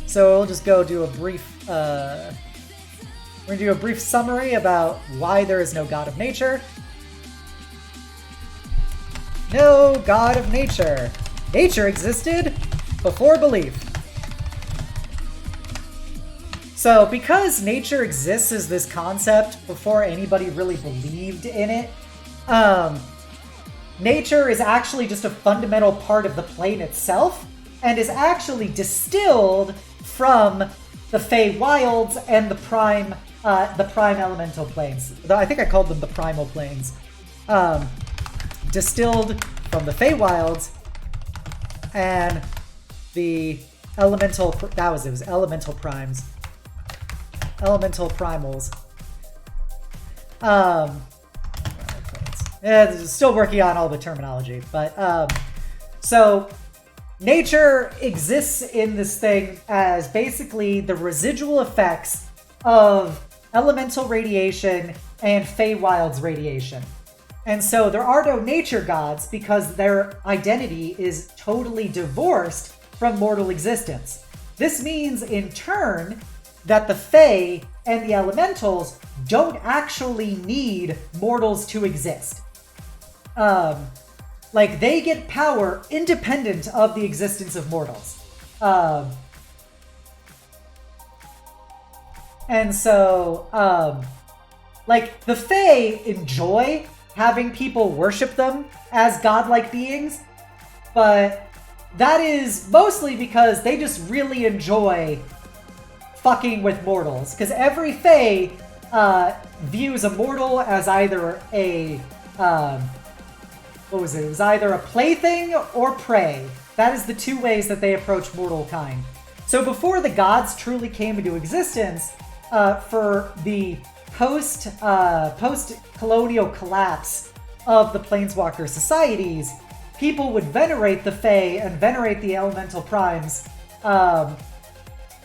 So we'll just go do a brief, we're going to do a brief summary about why there is no god of nature. No god of nature. Nature existed before belief. So because nature exists as this concept before anybody really believed in it, nature is actually just a fundamental part of the plane itself and is actually distilled from the Fey Wilds and the prime elemental planes. I think I called them the primal planes. Distilled from the Fey Wilds and the elemental, it was elemental primes. Elemental primals. Still working on all the terminology, but so nature exists in this thing as basically the residual effects of elemental radiation and Feywild's radiation. And so there are no nature gods because their identity is totally divorced from mortal existence. This means, in turn, that the Fey and the elementals don't actually need mortals to exist. Like, they get power independent of the existence of mortals. And so, like, the Fae enjoy having people worship them as godlike beings, but that is mostly because they just really enjoy fucking with mortals. Because every Fae views a mortal as either a, what was it? It was either a plaything or prey. That is the two ways that they approach mortal kind. So before the gods truly came into existence, for the post-colonial collapse of the Planeswalker societies, people would venerate the Fae and venerate the elemental primes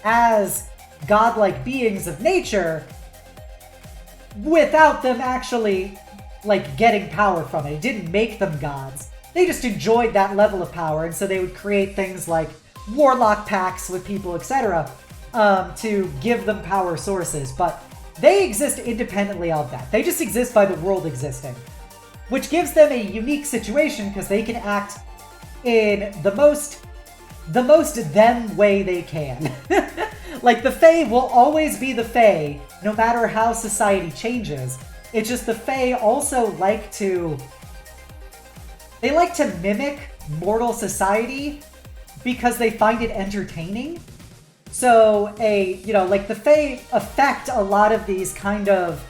as godlike beings of nature without them actually, like, getting power from it. It didn't make them gods. They just enjoyed that level of power, and so they would create things like warlock pacts with people, etc., to give them power sources. But they exist independently of that. They just exist by the world existing, which gives them a unique situation because they can act in the most them way they can. Like, the Fae will always be the Fae, no matter how society changes. It's just the Fae also like to mimic mortal society because they find it entertaining. So like, the Fae affect a lot of these kind of,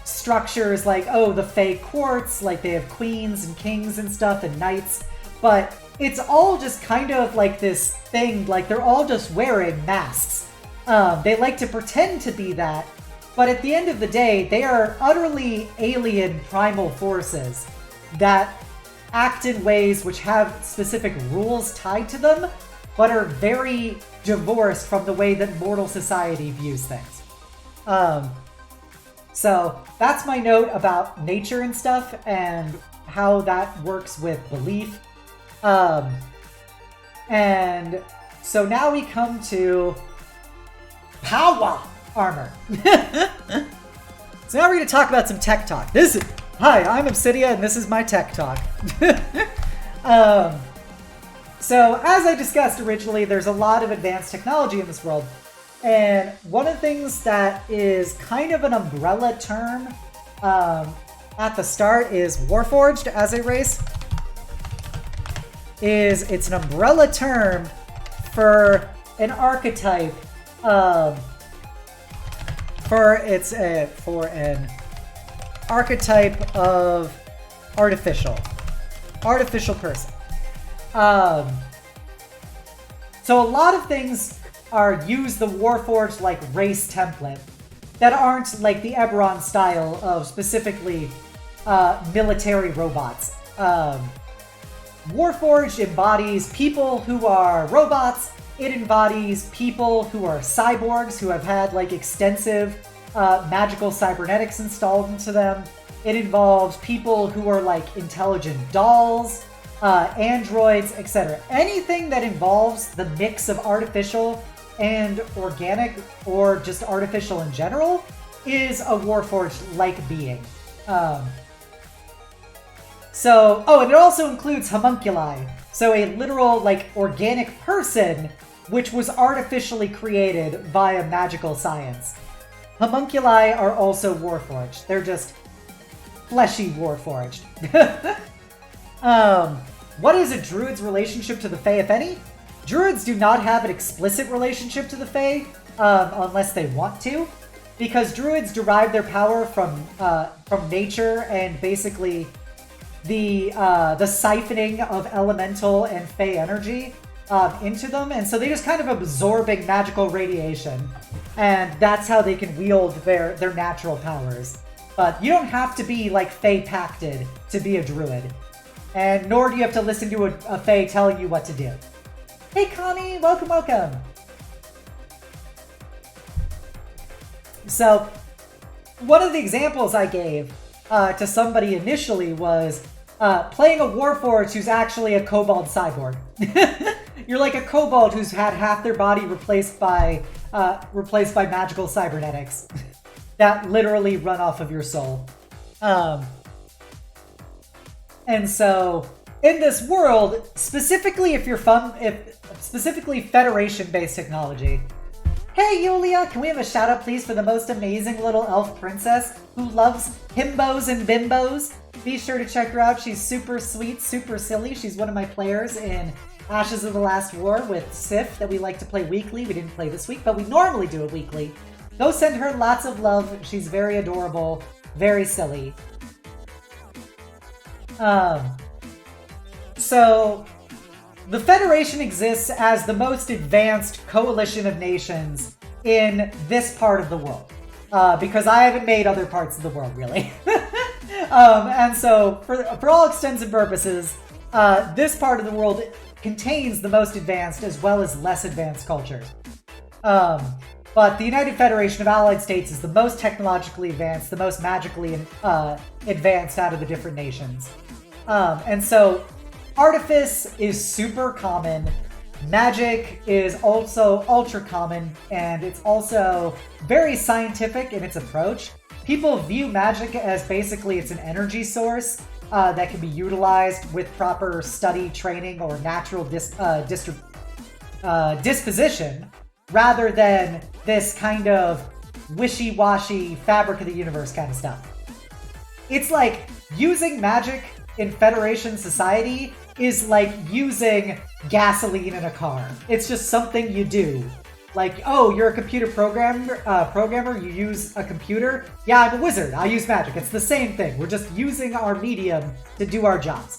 structures, like, oh, the Fae courts, like, they have queens and kings and stuff and knights, but it's all just kind of like this thing, like, they're all just wearing masks. They like to pretend to be that, but at the end of the day, they are utterly alien primal forces that act in ways which have specific rules tied to them, but are very divorced from the way that mortal society views things. So that's my note about nature and stuff and how that works with belief. And so now we come to power armor. So now we're going to talk about some tech talk. Hi, I'm Obsidia, and this is my tech talk. So as I discussed originally, there's a lot of advanced technology in this world. And one of the things that is kind of an umbrella term at the start is Warforged as a race. It's an umbrella term for an archetype, for an archetype of artificial person. So a lot of things use the Warforged like race template that aren't like the Eberron style of specifically military robots. Warforged embodies people who are robots. It embodies people who are cyborgs who have had like extensive magical cybernetics installed into them. It involves people who are like intelligent dolls, androids, etc. Anything that involves the mix of artificial and organic, or just artificial in general, is a Warforged-like being. And it also includes homunculi, so a literal, like, organic person which was artificially created via magical science. Homunculi are also Warforged. They're just fleshy Warforged. What is a druid's relationship to the Fae, if any? Druids do not have an explicit relationship to the Fae, unless they want to, because druids derive their power from nature and basically the siphoning of elemental and Fae energy into them, and so they just kind of absorbing magical radiation, and that's how they can wield their natural powers. But you don't have to be like Fae pacted to be a druid. and nor do you have to listen to a Fae telling you what to do. Hey Connie, welcome, welcome. So, one of the examples I gave to somebody initially was playing a Warforged who's actually a kobold cyborg. You're like a kobold who's had half their body replaced by magical cybernetics that literally run off of your soul. And so, in this world, specifically specifically Federation-based technology. Hey Yulia, can we have a shout out please for the most amazing little elf princess who loves himbos and bimbos? Be sure to check her out. She's super sweet, super silly. She's one of my players in Ashes of the Last War with Sif that we like to play weekly. We didn't play this week, but we normally do it weekly. Go send her lots of love. She's very adorable, very silly. So, the Federation exists as the most advanced coalition of nations in this part of the world. Because I haven't made other parts of the world, really. And so, for all extents and purposes, this part of the world contains the most advanced as well as less advanced cultures. But the United Federation of Allied States is the most technologically advanced, the most magically advanced out of the different nations. And so, Artifice is super common, magic is also ultra common, and it's also very scientific in its approach. People view magic as basically it's an energy source that can be utilized with proper study, training, or natural disposition, rather than this kind of wishy-washy fabric of the universe kind of stuff. It's like using magic in Federation society is like using gasoline in a car. It's just something you do. Like, oh, you're a computer programmer, you use a computer? Yeah, I'm a wizard, I use magic. It's the same thing. We're just using our medium to do our jobs.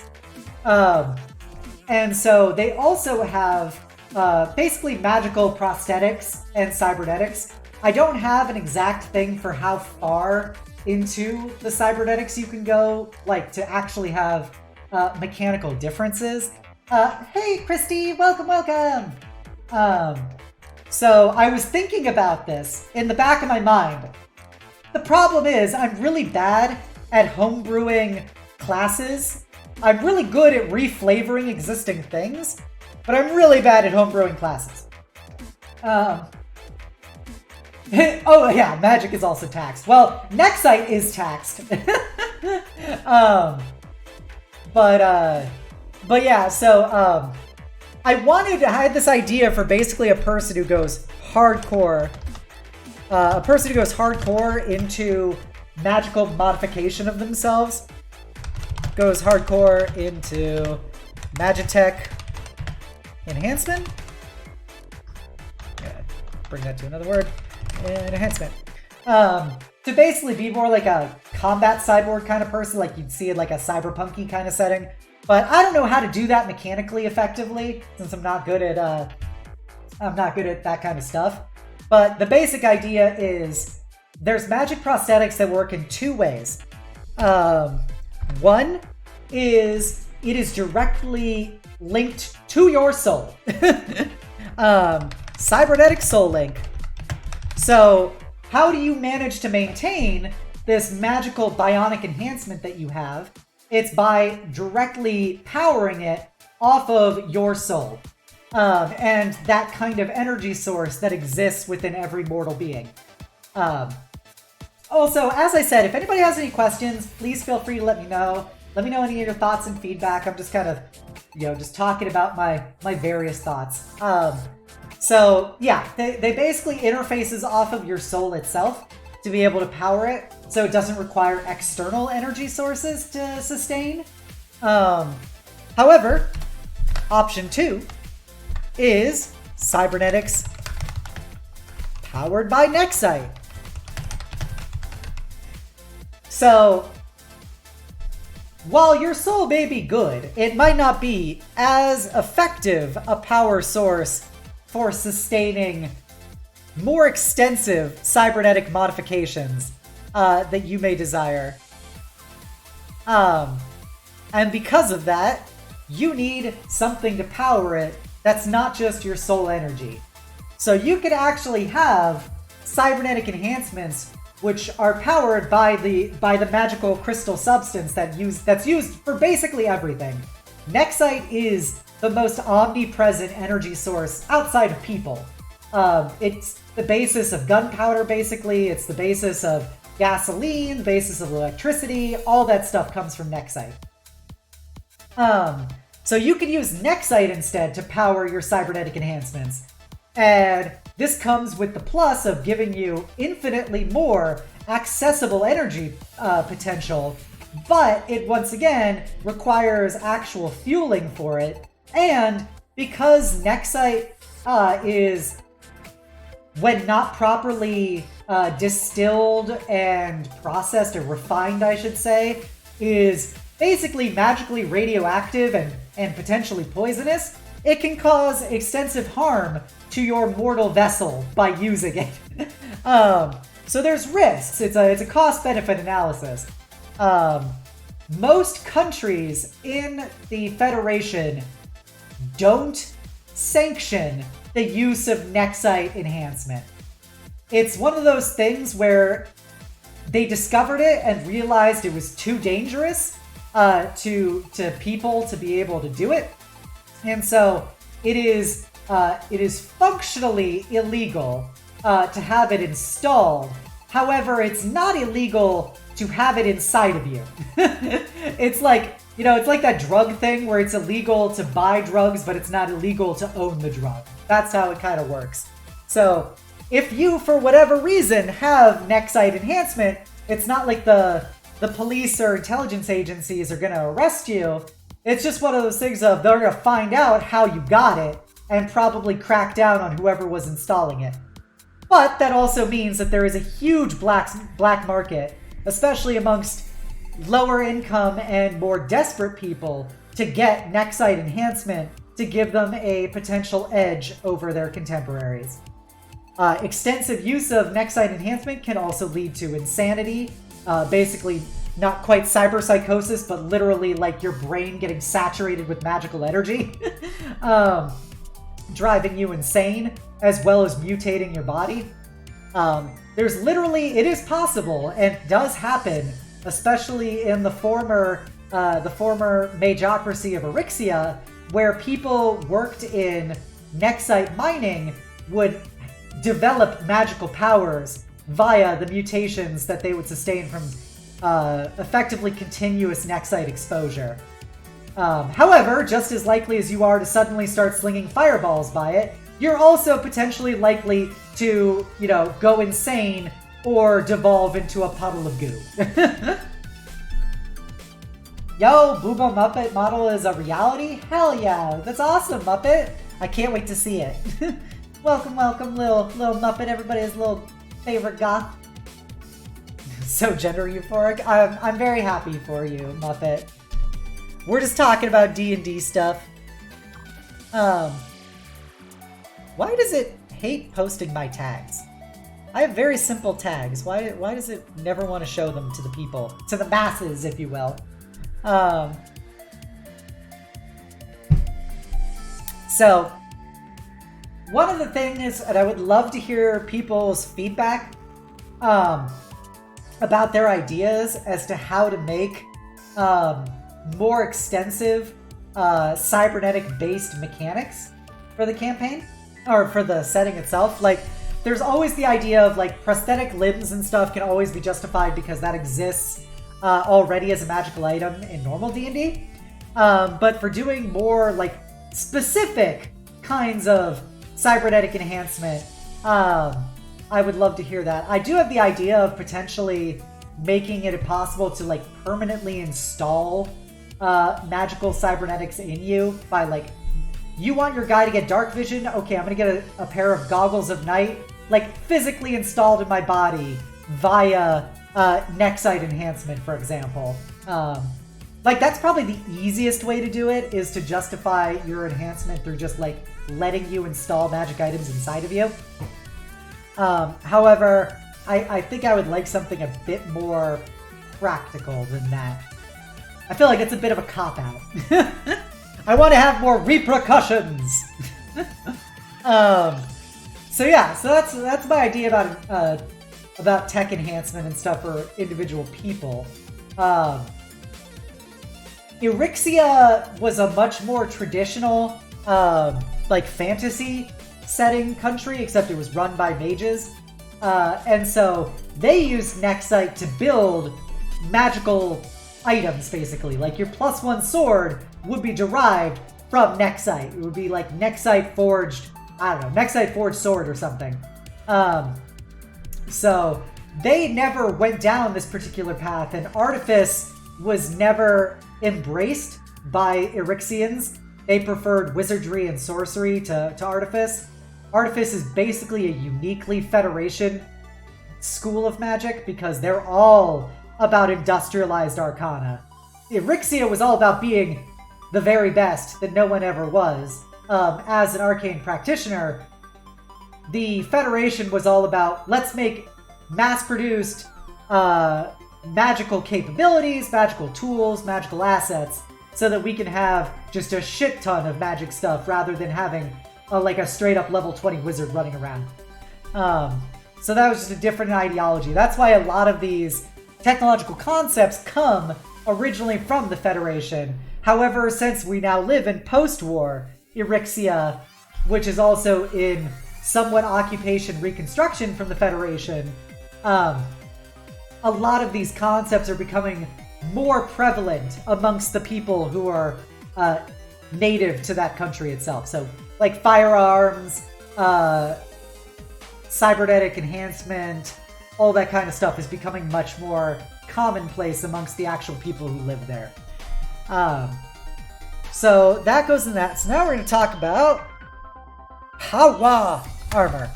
And so they also have basically magical prosthetics and cybernetics. I don't have an exact thing for how far into the cybernetics you can go, like to actually have mechanical differences. Hey, Christy, welcome, welcome. So I was thinking about this in the back of my mind. The problem is I'm really bad at homebrewing classes. I'm really good at reflavoring existing things, but I'm really bad at homebrewing classes. Oh yeah, magic is also taxed. Well, Nexite is taxed. But yeah, so I had this idea for basically a person who goes hardcore, into magical modification of themselves, goes hardcore into Magitech enhancement. Yeah, bring that to another word. Enhancement. To basically be more like a combat cyborg kind of person, like you'd see in like a cyberpunky kind of setting. But I don't know how to do that mechanically effectively, since I'm not good at that kind of stuff. But the basic idea is there's magic prosthetics that work in two ways. One is it is directly linked to your soul. Cybernetic soul link. So how do you manage to maintain this magical bionic enhancement that you have? It's by directly powering it off of your soul. And that kind of energy source that exists within every mortal being. Also, as I said, if anybody has any questions, please feel free to let me know. Let me know any of your thoughts and feedback. I'm just kind of, just talking about my various thoughts. So yeah, they basically interfaces off of your soul itself to be able to power it, so it doesn't require external energy sources to sustain. However, option 2 is cybernetics powered by Nexite. So, while your soul may be good, it might not be as effective a power source for sustaining more extensive cybernetic modifications that you may desire. And because of that, you need something to power it that's not just your soul energy. So you could actually have cybernetic enhancements which are powered by the magical crystal substance that's used for basically everything. Nexite is the most omnipresent energy source outside of people. It's the basis of gunpowder, basically. It's the basis of gasoline, the basis of electricity. All that stuff comes from Nexite. So you can use Nexite instead to power your cybernetic enhancements. And this comes with the plus of giving you infinitely more accessible energy potential, but it once again requires actual fueling for it. And because Nexite is, when not properly distilled and processed, or refined, I should say, is basically magically radioactive and potentially poisonous, it can cause extensive harm to your mortal vessel by using it. So there's risks. It's a cost-benefit analysis. Most countries in the Federation don't sanction the use of Nexite enhancement. It's one of those things where they discovered it and realized it was too dangerous to people to be able to do it. And so it is functionally illegal to have it installed. However, it's not illegal to have it inside of you. It's like, it's like that drug thing where it's illegal to buy drugs, but it's not illegal to own the drug. That's how it kind of works. So if you, for whatever reason, have Nexite enhancement, it's not like the police or intelligence agencies are going to arrest you. It's just one of those things of they're going to find out how you got it and probably crack down on whoever was installing it. But that also means that there is a huge black market, especially amongst lower income and more desperate people, to get Nexite enhancement to give them a potential edge over their contemporaries. Extensive use of Nexite enhancement can also lead to insanity, basically not quite cyberpsychosis, but literally like your brain getting saturated with magical energy, driving you insane, as well as mutating your body. There's literally, it is possible and does happen, especially in the former majocracy of Erixia, where people worked in Nexite mining would develop magical powers via the mutations that they would sustain from effectively continuous Nexite exposure. However, just as likely as you are to suddenly start slinging fireballs by it, you're also potentially likely to, go insane or devolve into a puddle of goo. Yo, Booba Muppet model is a reality? Hell yeah, that's awesome, Muppet. I can't wait to see it. Welcome, little Muppet, everybody's little favorite goth. So gender euphoric. I'm very happy for you, Muppet. We're just talking about D&D stuff. Why does it hate posting my tags? I have very simple tags. Why does it never want to show them to the people? To the masses, if you will. So, one of the things, and I would love to hear people's feedback about their ideas as to how to make more extensive cybernetic-based mechanics for the campaign, or for the setting itself. Like, there's always the idea of, like, prosthetic limbs and stuff can always be justified because that exists already as a magical item in normal D&D. But for doing more, like, specific kinds of cybernetic enhancement, I would love to hear that. I do have the idea of potentially making it possible to, like, permanently install magical cybernetics in you by, like, you want your guy to get dark vision? Okay, I'm gonna get a pair of goggles of night, like, physically installed in my body via Nexite enhancement, for example. Like, that's probably the easiest way to do it, is to justify your enhancement through just, like, letting you install magic items inside of you. However, I think I would like something a bit more practical than that. I feel like it's a bit of a cop-out. I want to have more repercussions. So yeah, so that's my idea about tech enhancement and stuff for individual people. Eryxia was a much more traditional, like fantasy setting country, except it was run by mages. And so they used Nexite to build magical items, basically. Like your +1 sword would be derived from Nexite. It would be like Nexite forged, I don't know, Nexite forged sword or something. So they never went down this particular path, and Artifice was never embraced by Eryxians. They preferred wizardry and sorcery to Artifice. Artifice is basically a uniquely Federation school of magic because they're all about industrialized arcana. Eryxia was all about being the very best that no one ever was. As an arcane practitioner, the Federation was all about, let's make mass-produced magical capabilities, magical tools, magical assets, so that we can have just a shit ton of magic stuff rather than having like a straight-up level 20 wizard running around. So that was just a different ideology. That's why a lot of these technological concepts come originally from the Federation. However, since we now live in post-war Eryxia, which is also in somewhat occupation reconstruction from the Federation, a lot of these concepts are becoming more prevalent amongst the people who are native to that country itself. So, like firearms, cybernetic enhancement, all that kind of stuff is becoming much more commonplace amongst the actual people who live there. So that goes in that. So now we're going to talk about power armor.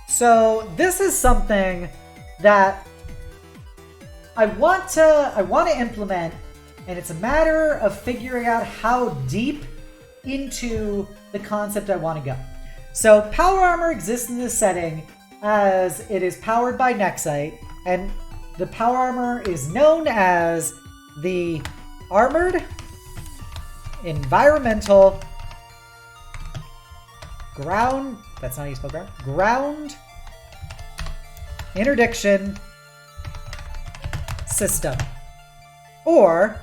So this is something that I want to implement, and it's a matter of figuring out how deep into the concept I want to go. So power armor exists in this setting as it is powered by Nexite, and the power armor is known as the Armored Environmental Ground, that's not how you spell ground, Ground Interdiction System, or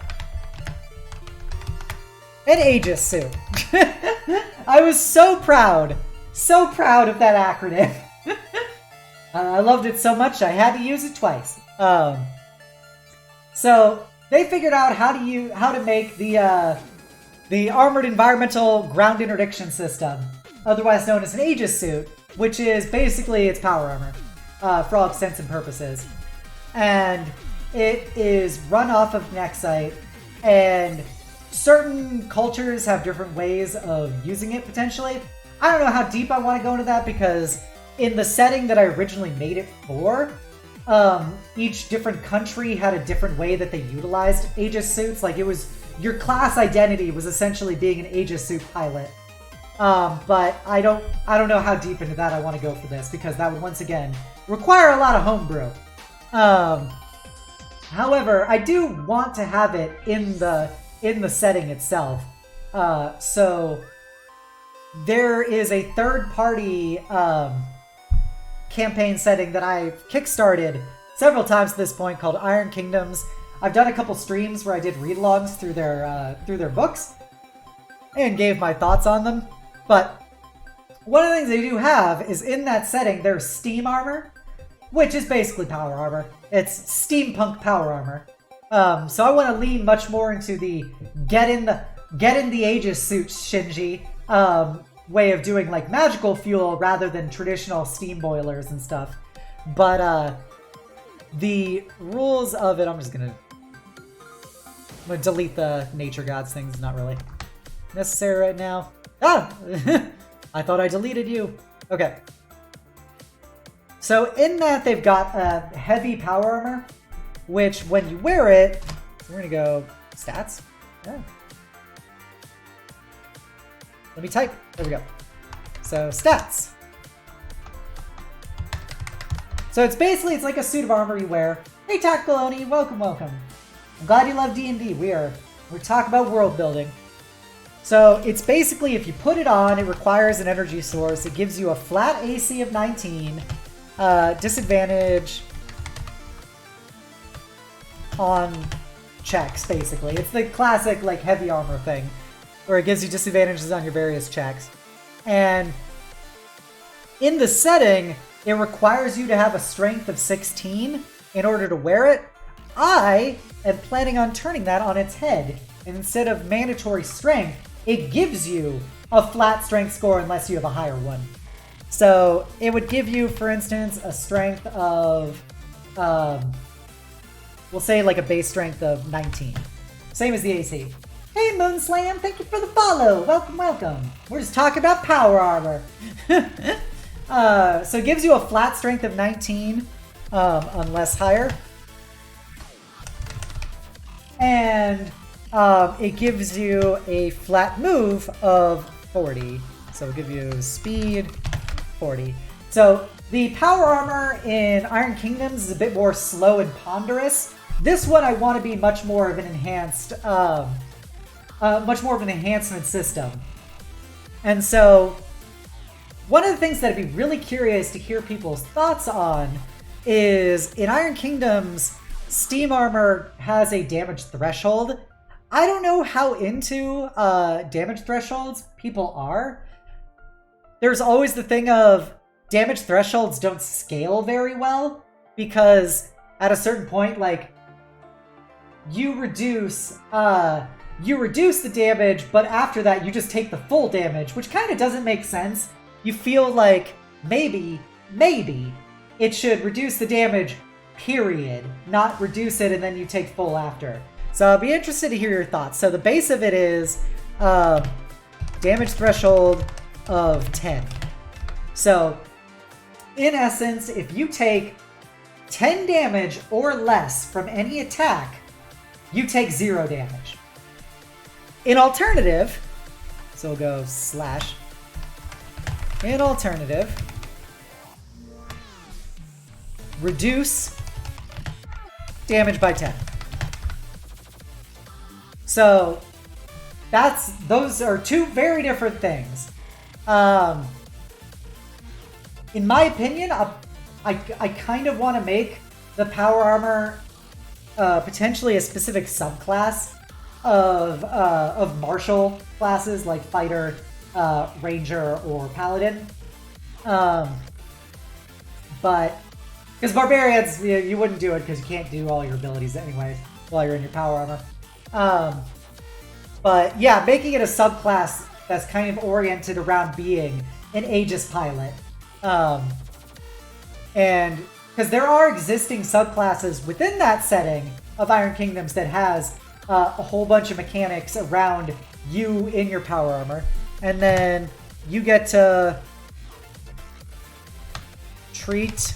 an Aegis suit. I was so proud of that acronym. I loved it so much I had to use it twice. So they figured out how to make the Armored Environmental Ground Interdiction System, otherwise known as an Aegis suit, which is basically its power armor for all intents and purposes. And it is run off of Nexite, and certain cultures have different ways of using it potentially. I don't know how deep I want to go into that because in the setting that I originally made it for, each different country had a different way that they utilized Aegis suits. Like it was, your class identity was essentially being an Aegis suit pilot. But I don't know how deep into that I want to go for this because that would once again require a lot of homebrew. However, I do want to have it in the setting itself. So there is a third-party campaign setting that I've kickstarted several times at this point called Iron Kingdoms. I've done a couple streams where I did read-alongs through their books and gave my thoughts on them. But one of the things they do have is in that setting there's steam armor, which is basically power armor. It's steampunk power armor. So I want to lean much more into the get in the Aegis suit, Shinji, way of doing like magical fuel rather than traditional steam boilers and stuff. But the rules of it, I'm gonna delete the nature gods things. Not really necessary right now. Ah! I thought I deleted you. Okay. So in that they've got a heavy power armor, which when you wear it, we're gonna go stats. Yeah. Let me type. There we go. So stats. So it's basically, it's like a suit of armor you wear. Hey Tactical Oni, welcome, welcome. I'm glad you love D&D. We're talking about world building. So it's basically, if you put it on, it requires an energy source. It gives you a flat AC of 19, disadvantage on checks, basically. It's the classic, like, heavy armor thing, where it gives you disadvantages on your various checks. And in the setting, it requires you to have a strength of 16 in order to wear it. I am planning on turning that on its head. And instead of mandatory strength, it gives you a flat strength score unless you have a higher one. So it would give you, for instance, a strength of, we'll say like a base strength of 19. Same as the AC. Hey Moonslam, thank you for the follow. Welcome, welcome. We're just talking about power armor. So it gives you a flat strength of 19, unless higher. And it gives you a flat move of 40. So it'll give you speed 40. So the power armor in Iron Kingdoms is a bit more slow and ponderous. This one I want to be much more of an enhanced, much more of an enhancement system. And so one of the things that I'd be really curious to hear people's thoughts on is, in Iron Kingdoms, Steam Armor has a damage threshold. I don't know how into damage thresholds people are. There's always the thing of damage thresholds don't scale very well, because at a certain point, like, you reduce the damage, but after that you just take the full damage, which kind of doesn't make sense. You feel like maybe it should reduce the damage, period, not reduce it and then you take full after. So I'll be interested to hear your thoughts. So the base of it is damage threshold of 10. So in essence, if you take 10 damage or less from any attack, you take 0 damage. In alternative, so we'll go slash. In alternative, reduce damage by 10. So those are two very different things. In my opinion, I kind of want to make the power armor potentially a specific subclass of martial classes like fighter, ranger, or paladin. But because barbarians, you wouldn't do it because you can't do all your abilities anyway while you're in your power armor. But yeah, making it a subclass that's kind of oriented around being an Aegis pilot. And because there are existing subclasses within that setting of Iron Kingdoms that has a whole bunch of mechanics around you in your power armor. And then you get to treat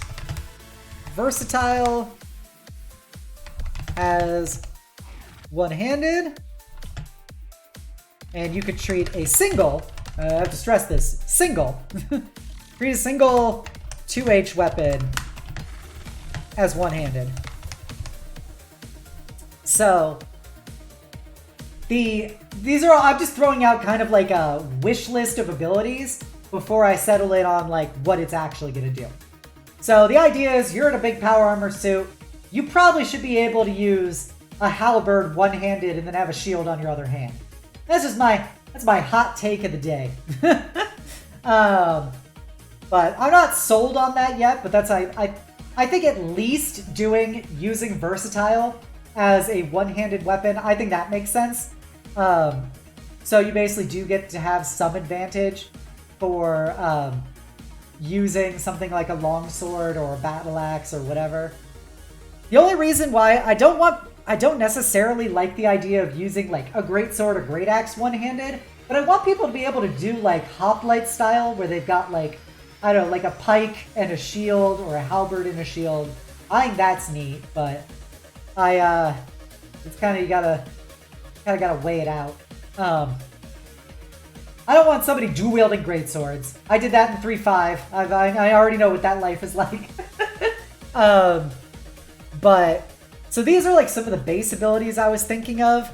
versatile as one-handed. And you could treat a single, I have to stress this, single. Treat a single 2H weapon as one-handed. So these are all, I'm just throwing out kind of like a wish list of abilities before I settle in on like what it's actually going to do. So the idea is you're in a big power armor suit. You probably should be able to use a halberd one-handed and then have a shield on your other hand. That's my hot take of the day. But I'm not sold on that yet, but that's I think at least using versatile as a one-handed weapon, I think that makes sense. So you basically do get to have some advantage for using something like a longsword or a battle axe or whatever. The only reason why I don't necessarily like the idea of using like a greatsword or great axe one-handed, but I want people to be able to do like hoplite style where they've got like, I don't know, like a pike and a shield or a halberd and a shield. I think that's neat, but it's kind of, you gotta weigh it out. I don't want somebody dual-wielding greatswords. I did that in 3.5. I already know what that life is like. But so these are like some of the base abilities I was thinking of.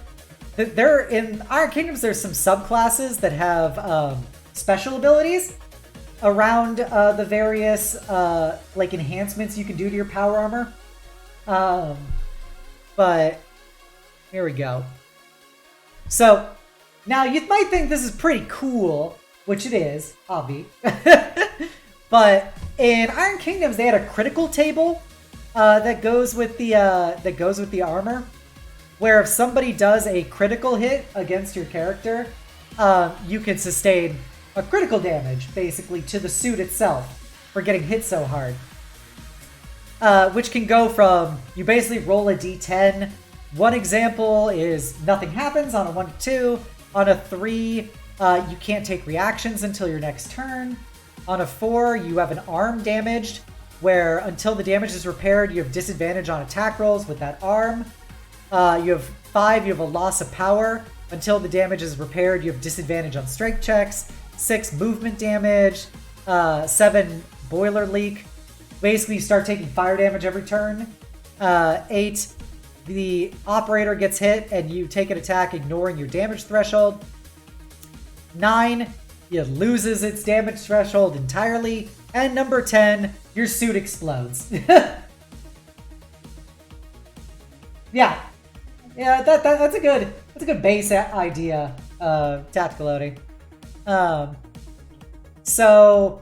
There in Iron Kingdoms, there's some subclasses that have special abilities around the various like enhancements you can do to your power armor. But here we go. So now you might think this is pretty cool, which it is, obvi. But in Iron Kingdoms, they had a critical table that goes with the armor, where if somebody does a critical hit against your character, you can sustain a critical damage, basically, to the suit itself for getting hit so hard. Which can go from, you basically roll a d10. One example is nothing happens on a 1 to 2. On a 3, you can't take reactions until your next turn. On a 4, you have an arm damaged, where until the damage is repaired, you have disadvantage on attack rolls with that arm. You have 5, you have a loss of power. Until the damage is repaired, you have disadvantage on strength checks. 6, movement damage. 7, boiler leak. Basically, you start taking fire damage every turn. 8, the operator gets hit and you take an attack ignoring your damage threshold. 9, it loses its damage threshold entirely. And number 10, your suit explodes. Yeah, that's a good base idea. Tactical loading. So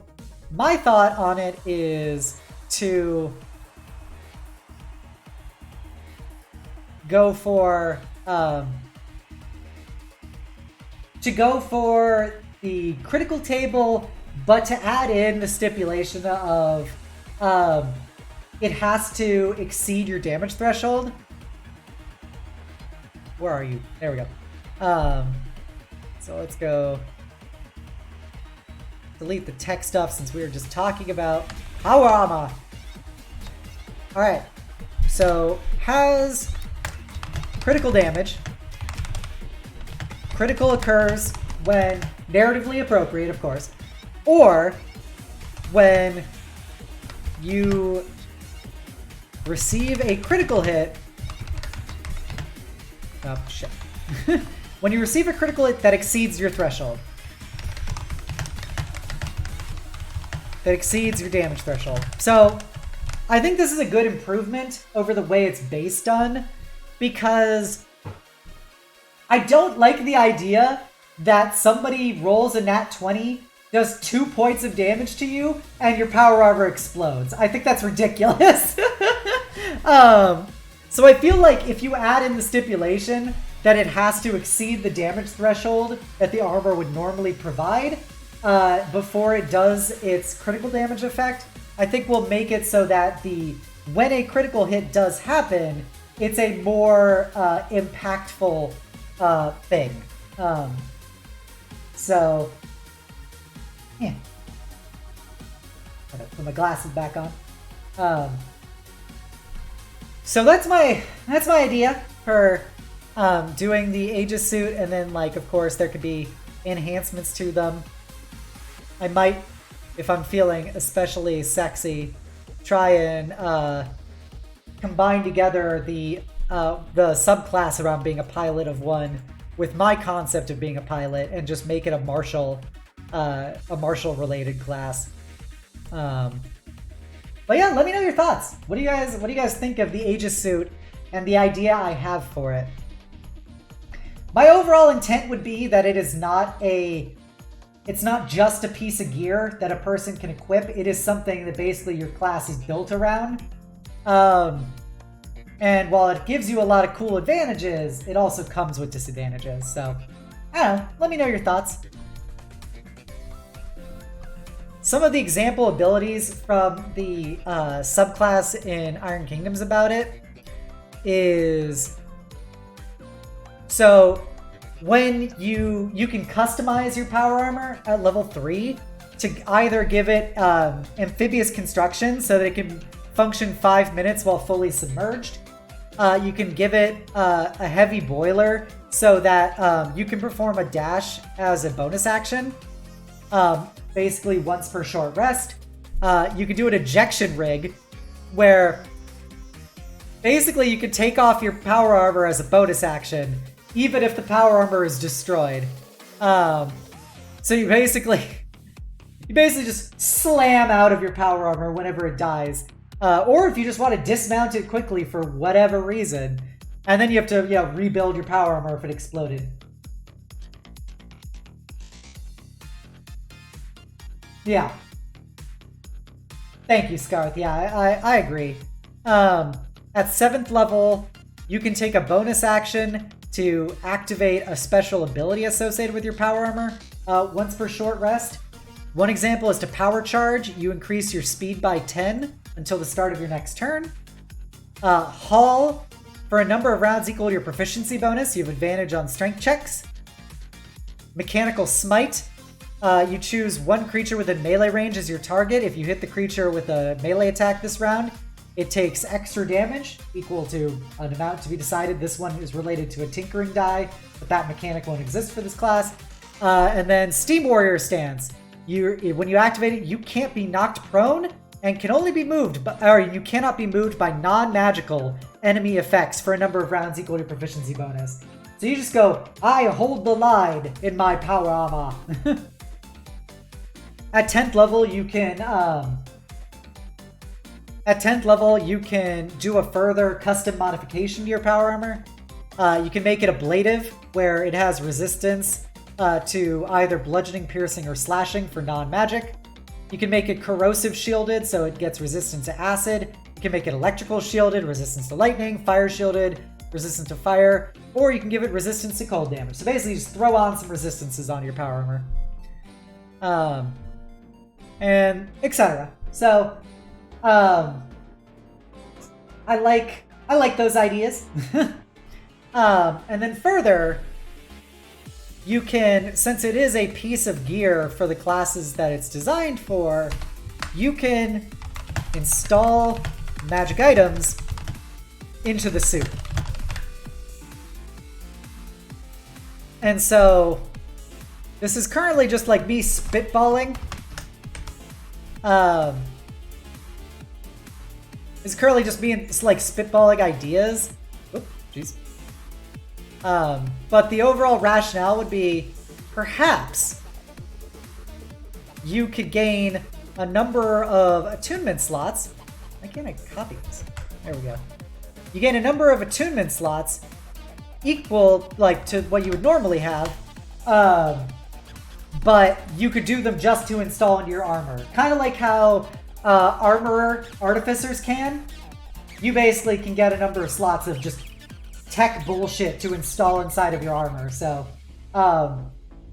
my thought on it is to go for the critical table, but to add in the stipulation of it has to exceed your damage threshold. Where are you? There we go. So let's go delete the tech stuff since we were just talking about power armor. Alright, so has critical damage. Critical occurs when narratively appropriate, of course, or when you receive a critical hit. Oh, shit. When you receive a critical hit that exceeds your threshold. That exceeds your damage threshold. So, I think this is a good improvement over the way it's base done, because I don't like the idea that somebody rolls a nat 20, does 2 points of damage to you, and your power armor explodes. I think that's ridiculous. So I feel like if you add in the stipulation that it has to exceed the damage threshold that the armor would normally provide before it does its critical damage effect, I think we'll make it so that when a critical hit does happen, it's a more impactful thing. So, yeah. Gotta put my glasses back on. So that's my idea for doing the Aegis suit, and then, like, of course, there could be enhancements to them. I might, if I'm feeling especially sexy, try and combine together the subclass around being a pilot of one with my concept of being a pilot, and just make it a martial related class. But yeah, let me know your thoughts. What do you guys think of the Aegis suit and the idea I have for it? My overall intent would be that it's not just a piece of gear that a person can equip. It is something that basically your class is built around. And while it gives you a lot of cool advantages, it also comes with disadvantages. So, I don't know. Let me know your thoughts. Some of the example abilities from the subclass in Iron Kingdoms about it is... So, when you can customize your power armor at level 3 to either give it amphibious construction so that it can function 5 minutes while fully submerged. You can give it a heavy boiler so that you can perform a dash as a bonus action. Basically once per short rest. You can do an ejection rig, where basically you could take off your power armor as a bonus action, even if the power armor is destroyed. So you basically just slam out of your power armor whenever it dies. Or if you just want to dismount it quickly for whatever reason, and then you have to, rebuild your power armor if it exploded. Yeah. Thank you, Scarth. Yeah, I agree. At 7th level, you can take a bonus action to activate a special ability associated with your power armor once per short rest. One example is to power charge. You increase your speed by 10 until the start of your next turn. Haul. For a number of rounds equal to your proficiency bonus, you have advantage on strength checks. Mechanical Smite. You choose one creature within melee range as your target. If you hit the creature with a melee attack this round, it takes extra damage equal to an amount to be decided. This one is related to a tinkering die, but that mechanic won't exist for this class. And then Steam Warrior Stance. When you activate it, you can't be knocked prone and can only be moved, or you cannot be moved by non-magical enemy effects for a number of rounds equal to your proficiency bonus. So you just go, I hold the line in my power armor. At 10th level, you can do a further custom modification to your power armor. You can make it ablative, where it has resistance to either bludgeoning, piercing, or slashing for non-magic. You can make it corrosive shielded, so it gets resistance to acid. You can make it electrical shielded, resistance to lightning, fire shielded, resistance to fire, or you can give it resistance to cold damage. So basically, just throw on some resistances on your power armor. And etc. So, I like those ideas. And then further, you can, since it is a piece of gear for the classes that it's designed for, you can install magic items into the suit. And so, this is currently just like me spitballing. It's currently just me like spitballing ideas. Oop, jeez. But the overall rationale would be, perhaps you could gain a number of attunement slots. Why can't I copy this? There we go. You gain a number of attunement slots equal like to what you would normally have, but you could do them just to install into your armor. Kind of like how armorer artificers can. You basically can get a number of slots of just tech bullshit to install inside of your armor. So, but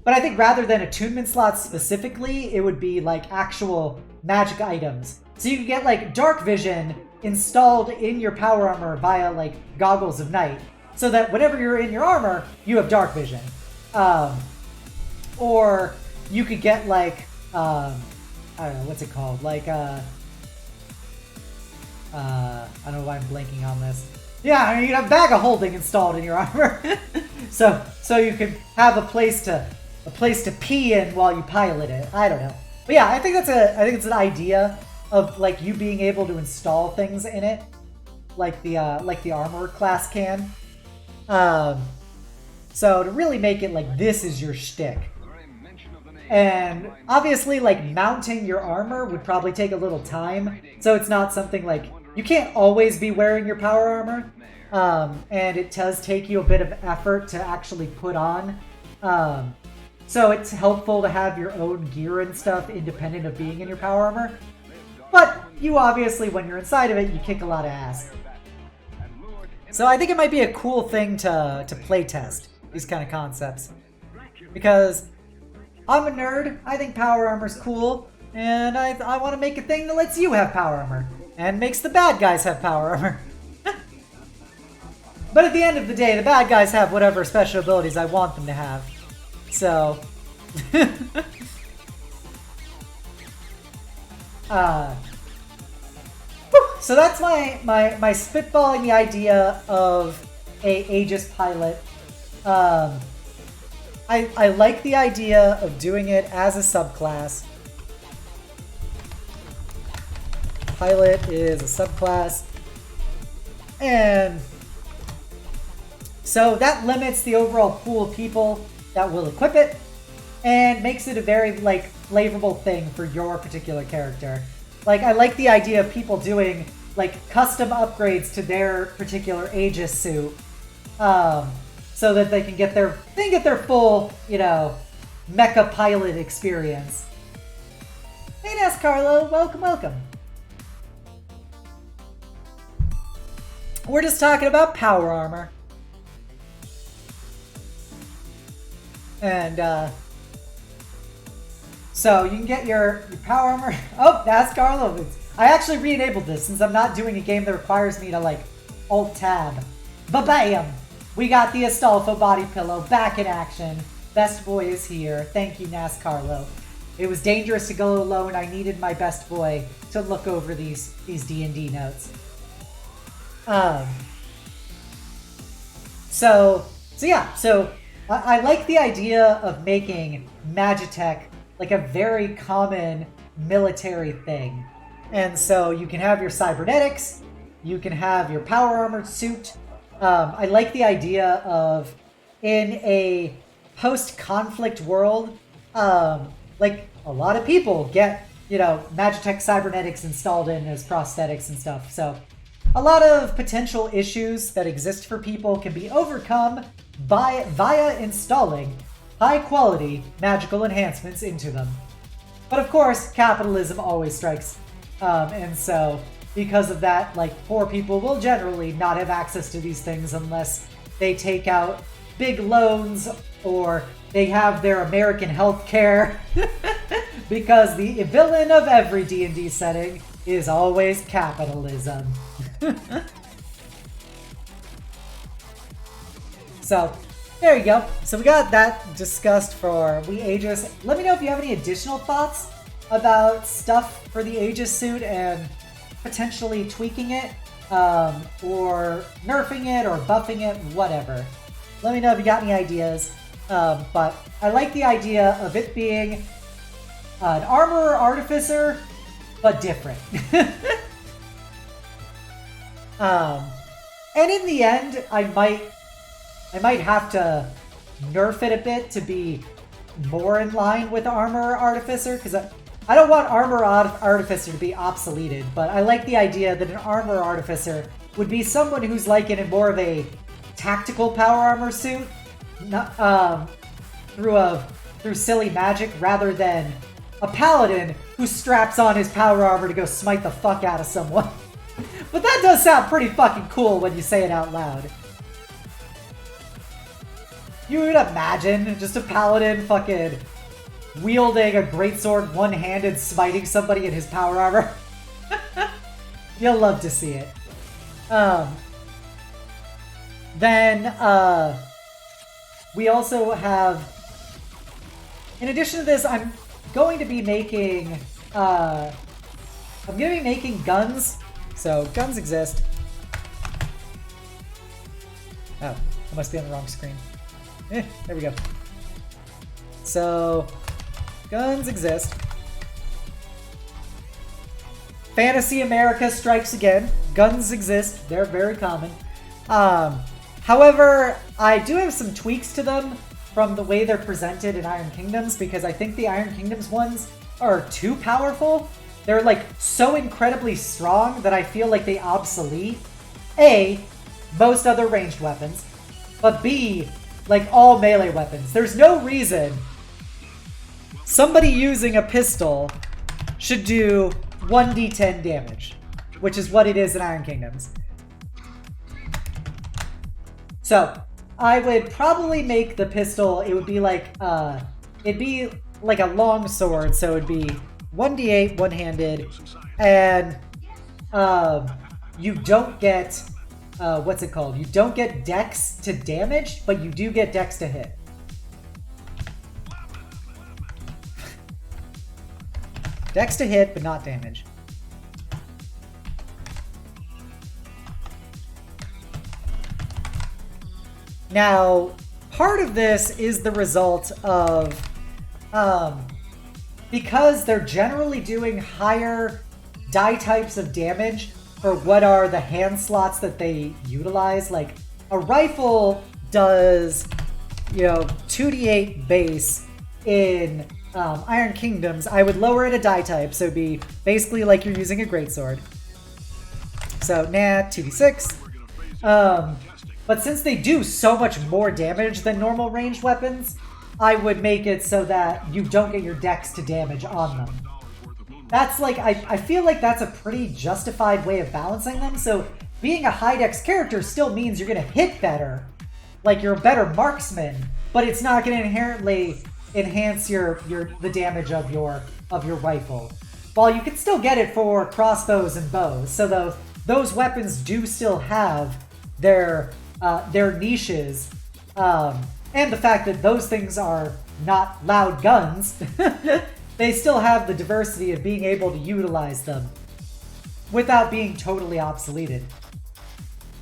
I think rather than attunement slots specifically, it would be like actual magic items. So you can get like dark vision installed in your power armor via like goggles of night, so that whenever you're in your armor, you have dark vision. Or you could get like, I don't know, what's it called? Like, I don't know why I'm blanking on this. Yeah, I mean, you have a bag of holding installed in your armor, so you can have a place to pee in while you pilot it. I don't know, but yeah, I think it's an idea of like you being able to install things in it, like the armor class can. So to really make it like this is your shtick. And obviously, like, mounting your armor would probably take a little time, so it's not something like, you can't always be wearing your power armor, and it does take you a bit of effort to actually put on. So it's helpful to have your own gear and stuff independent of being in your power armor. But you obviously, when you're inside of it, you kick a lot of ass. So I think it might be a cool thing to play test, these kind of concepts. Because I'm a nerd, I think power armor's cool, and I want to make a thing that lets you have power armor, and makes the bad guys have power armor. But at the end of the day, the bad guys have whatever special abilities I want them to have. So... So that's my spitballing the idea of a Aegis pilot. I like the idea of doing it as a subclass. pilot is a subclass. And so that limits the overall pool of people that will equip it and makes it a very like flavorful thing for your particular character. Like, I like the idea of people doing like custom upgrades to their particular Aegis suit, so that they can get their full, you know, mecha pilot experience. Hey, Carlo, welcome, welcome. We're just talking about power armor. And, so you can get your power armor. Oh, that's Carlo. I actually re-enabled this since I'm not doing a game that requires me to, like, Alt-Tab. Ba-bam! We got the Astolfo body pillow back in action. Best boy is here. Thank you, Carlo. It was dangerous to go alone. I needed my best boy to look over these D&D notes. So I like the idea of making Magitech like a very common military thing. And so you can have your cybernetics, you can have your power armored suit. I like the idea of, in a post-conflict world, like a lot of people get, you know, Magitech cybernetics installed in as prosthetics and stuff. So a lot of potential issues that exist for people can be overcome via installing high-quality magical enhancements into them. But of course, capitalism always strikes. And so, because of that, like, poor people will generally not have access to these things unless they take out big loans or they have their American health care. Because the villain of every D&D setting is always capitalism. So, there you go. So we got that discussed for the Aegis. Let me know if you have any additional thoughts about stuff for the Aegis suit and potentially tweaking it, or nerfing it, or buffing it, whatever. Let me know if you got any ideas. But I like the idea of it being an armorer artificer, but different. And in the end, I might have to nerf it a bit to be more in line with Armor Artificer, because I don't want Armor Artificer to be obsoleted, but I like the idea that an Armor Artificer would be someone who's like in more of a tactical power armor suit, not, through silly magic, rather than a paladin who straps on his power armor to go smite the fuck out of someone. But that does sound pretty fucking cool when you say it out loud. You would imagine just a paladin fucking wielding a greatsword one-handed smiting somebody in his power armor. You'll love to see it. Then we also have, in addition to this, I'm going to be making guns. So guns exist. Oh, I must be on the wrong screen. There we go. So, guns exist. Fantasy America strikes again. Guns exist. They're very common. However, I do have some tweaks to them from the way they're presented in Iron Kingdoms, because I think the Iron Kingdoms ones are too powerful. They're like so incredibly strong that I feel like they obsolete A, most other ranged weapons, but B, like all melee weapons. There's no reason somebody using a pistol should do 1d10 damage, which is what it is in Iron Kingdoms. So, I would probably make the pistol, it would be like a long sword, so it'd be 1d8 one-handed, and you don't get what's it called? You don't get dex to damage, but you do get dex to hit. Dex to hit, but not damage. Now, part of this is the result of, because they're generally doing higher die types of damage for what are the hand slots that they utilize. Like a rifle does, you know, 2d8 base in Iron Kingdoms. I would lower it a die type, so it'd be basically like you're using a greatsword. So, 2d6. But since they do so much more damage than normal ranged weapons, I would make it so that you don't get your dex to damage on them. That's like, I feel like that's a pretty justified way of balancing them. So being a high dex character still means you're going to hit better. Like you're a better marksman, but it's not going to inherently enhance the damage of your rifle. While you can still get it for crossbows and bows. So those weapons do still have their niches, and the fact that those things are not loud guns, they still have the diversity of being able to utilize them without being totally obsoleted.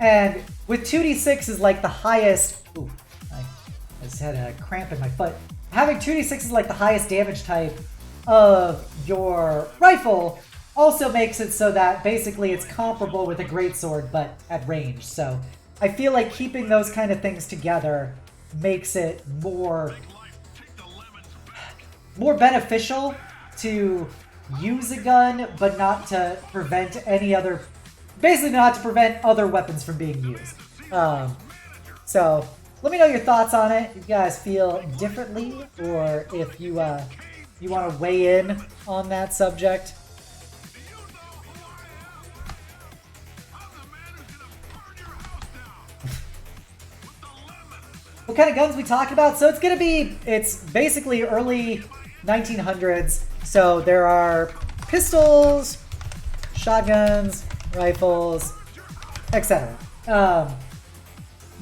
And with 2d6 is like the highest... Ooh, I just had a cramp in my foot. Having 2d6 is like the highest damage type of your rifle also makes it so that basically it's comparable with a greatsword, but at range. So I feel like keeping those kind of things together makes it more beneficial to use a gun, but not to prevent any other... Basically not to prevent other weapons from being used. So let me know your thoughts on it. If you guys feel differently, or if you want to weigh in on that subject. What kind of guns we talking about? So it's basically early 1900s. So there are pistols, shotguns, rifles, etc.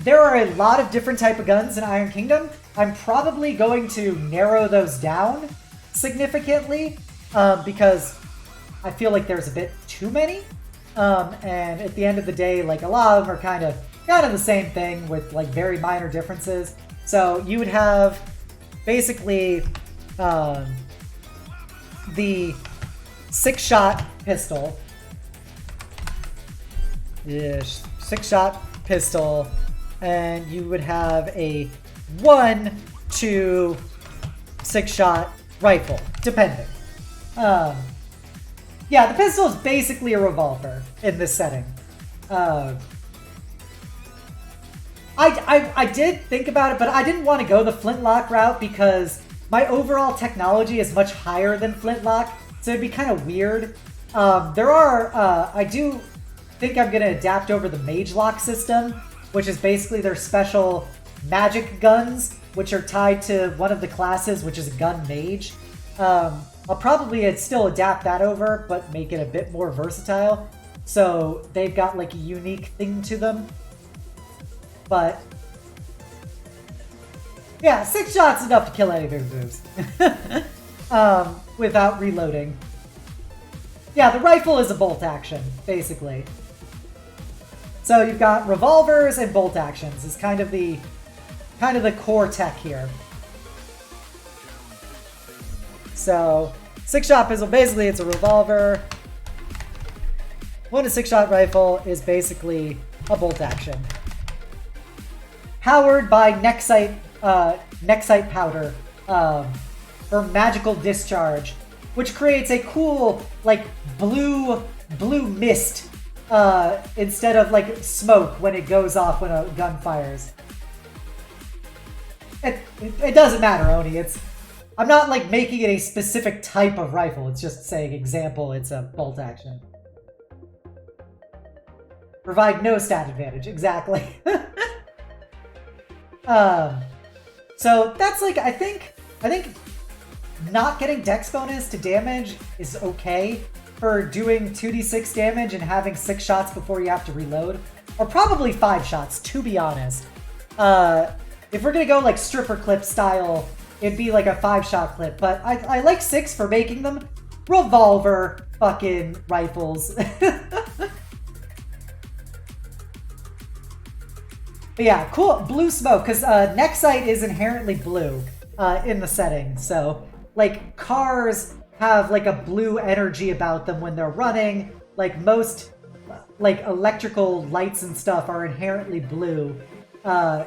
There are a lot of different type of guns in Iron Kingdom. I'm probably going to narrow those down significantly because I feel like there's a bit too many. And at the end of the day, like a lot of them are kind of the same thing with like very minor differences. So you would have basically the 6-shot pistol. Yes, 6-shot pistol, and you would have a 1 to 6-shot rifle, depending. Yeah, the pistol is basically a revolver in this setting. I did think about it, but I didn't want to go the flintlock route because my overall technology is much higher than flintlock, so it'd be kind of weird. I do think I'm going to adapt over the mage lock system, which is basically their special magic guns, which are tied to one of the classes, which is a gun mage. I'll probably still adapt that over, but make it a bit more versatile. So they've got like a unique thing to them. But yeah, 6 shots enough to kill any of their moves without reloading. Yeah, the rifle is a bolt action, basically. So you've got revolvers and bolt actions is kind of the core tech here. So 6-shot pistol, basically it's a revolver. 1 to 6-shot rifle is basically a bolt action. Powered by Nexite powder for magical discharge, which creates a cool like blue mist instead of like smoke when it goes off when a gun fires. It doesn't matter, Oni. I'm not like making it a specific type of rifle. It's just saying example. It's a bolt action. Provide no stat advantage. Exactly. So that's like I think not getting dex bonus to damage is okay for doing 2d6 damage and having 6 shots before you have to reload. Or probably 5 shots, to be honest. If we're gonna go like stripper clip style, it'd be like a 5-shot clip. But I like 6 for making them revolver fucking rifles. But yeah, cool. Blue smoke, because Nexite is inherently blue in the setting. So, like, cars have like a blue energy about them when they're running. Like most like electrical lights and stuff are inherently blue.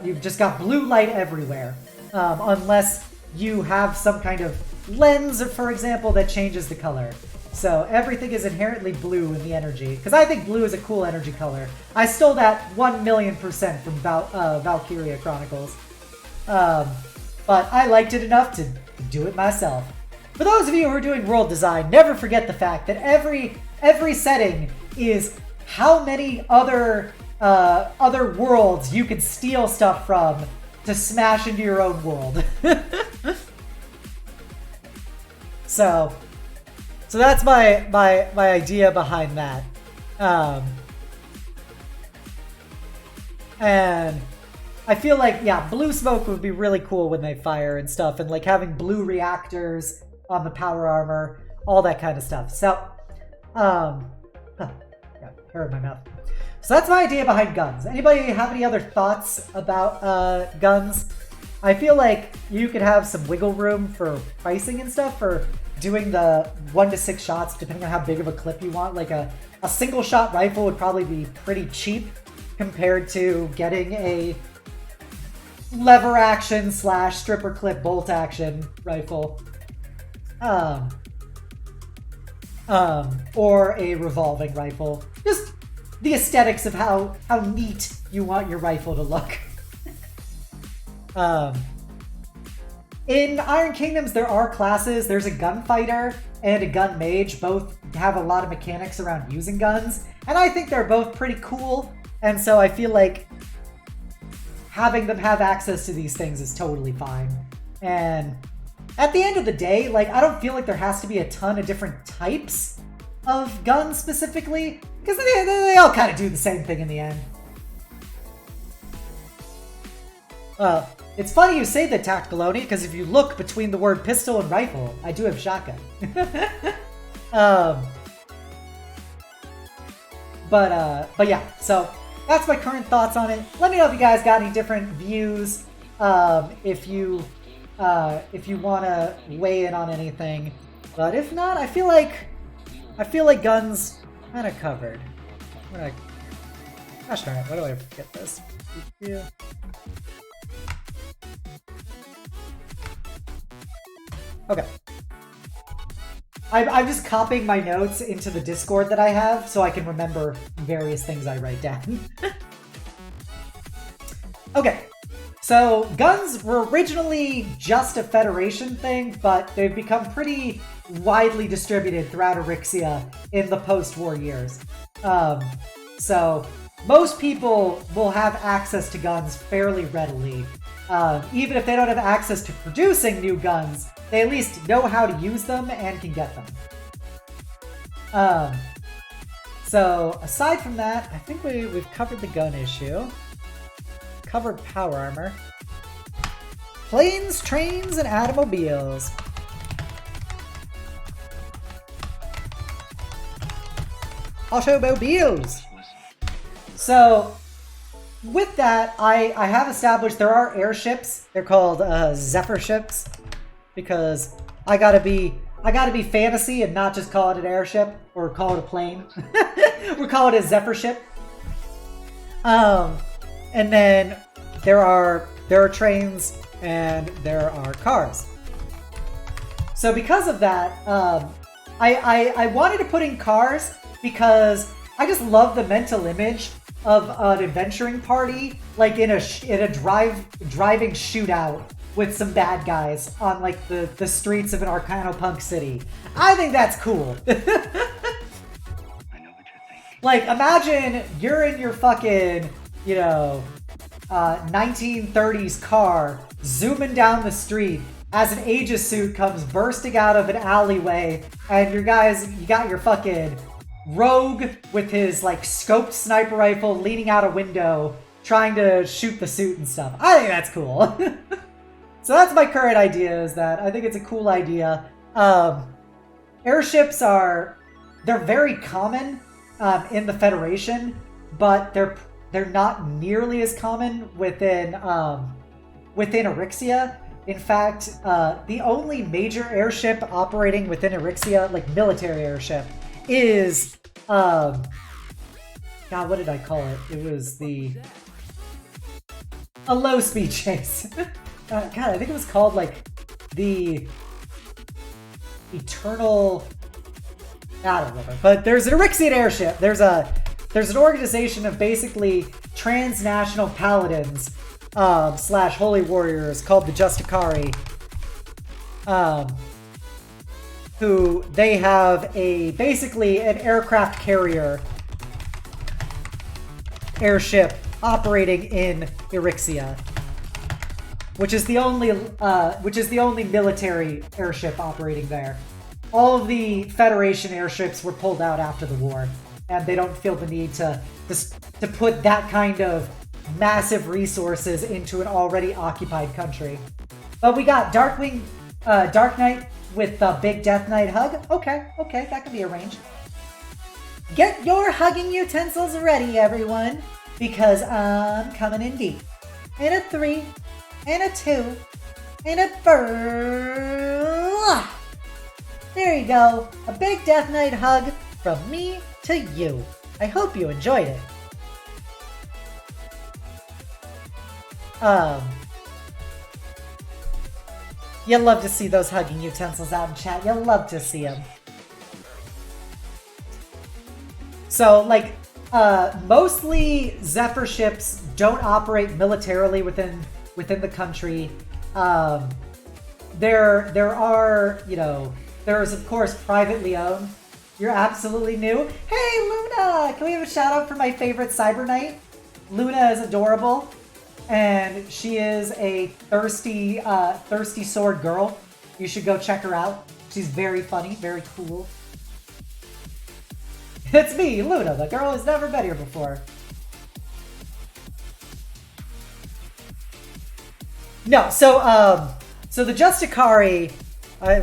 You've just got blue light everywhere. Unless you have some kind of lens, for example, that changes the color. So everything is inherently blue in the energy. Because I think blue is a cool energy color. I stole that 1,000,000% from Valkyria Chronicles. But I liked it enough to do it myself. For those of you who are doing world design, never forget the fact that every setting is how many other worlds you can steal stuff from to smash into your own world. So that's my idea behind that. And I feel like, yeah, blue smoke would be really cool when they fire and stuff, and like having blue reactors on the power armor, all that kind of stuff. So, yeah, hair in my mouth. So that's my idea behind guns. Anybody have any other thoughts about guns? I feel like you could have some wiggle room for pricing and stuff for doing the 1 to 6 shots, depending on how big of a clip you want. Like a single shot rifle would probably be pretty cheap compared to getting a lever action / stripper clip bolt action rifle. Or a revolving rifle. Just the aesthetics of how neat you want your rifle to look. In Iron Kingdoms, there are classes. There's a gunfighter and a gun mage. Both have a lot of mechanics around using guns. And I think they're both pretty cool. And so I feel like having them have access to these things is totally fine. And at the end of the day, like, I don't feel like there has to be a ton of different types of guns specifically, because they all kind of do the same thing in the end. It's funny you say that, Tactiloni, because if you look between the word pistol and rifle, I do have shotgun. But yeah, so that's my current thoughts on it. Let me know if you guys got any different views. If you want to weigh in on anything, but if not, I feel like guns kind of covered. Gosh darn it! Why do I forget this? Yeah. Okay. I'm just copying my notes into the Discord that I have so I can remember various things I write down. Okay. So, guns were originally just a Federation thing, but they've become pretty widely distributed throughout Erixia in the post-war years. So, most people will have access to guns fairly readily. Even if they don't have access to producing new guns, they at least know how to use them and can get them. So, aside from that, I think we've covered the gun issue. Covered power armor. Planes, trains, and automobiles. Automobiles! So, with that, I have established there are airships. They're called Zephyr ships, because I gotta be fantasy and not just call it an airship or call it a plane. We'll call it a Zephyr ship. And then there are trains and there are cars. So because of that, I wanted to put in cars because I just love the mental image of an adventuring party, like in a driving shootout with some bad guys on like the streets of an Arcano-Punk city. I think that's cool. I know what you're thinking. Like, imagine you're in your fucking, 1930s car, zooming down the street as an Aegis suit comes bursting out of an alleyway, and you got your fucking rogue with his like scoped sniper rifle leaning out a window trying to shoot the suit and stuff. I think that's cool. So that's my current idea, is that I think it's a cool idea. Airships they're very common in the Federation, but they're not nearly as common within Erixia. in fact, the only major airship operating within Erixia, like military airship, is, God, what did I call it? It was a low-speed chase. God, I think it was called, like, the Eternal... I don't remember. But there's an Eryxian airship. There's an organization of basically transnational paladins slash holy warriors called the Justicari, who they have basically an aircraft carrier airship operating in Erixia, which is the only military airship operating there. All of the Federation airships were pulled out after the war, and they don't feel the need to put that kind of massive resources into an already occupied country. But we got Dark Knight with the big Death Knight hug. Okay, that can be arranged. Get your hugging utensils ready, everyone, because I'm coming in deep. And a 3, and a 2, and a 4. There you go. A big Death Knight hug from me to you. I hope you enjoyed it. You'll love to see those hugging utensils out in chat. You'll love to see them. So, like, mostly Zephyr ships don't operate militarily within the country. There are, you know, there's of course privately owned. You're absolutely new. Hey, Luna! Can we have a shout out for my favorite Cyber Knight? Luna is adorable, and she is a thirsty sword girl. You should go check her out. She's very funny, very cool. It's me, Luna, the girl who's never been here before. No, so the Justicari, I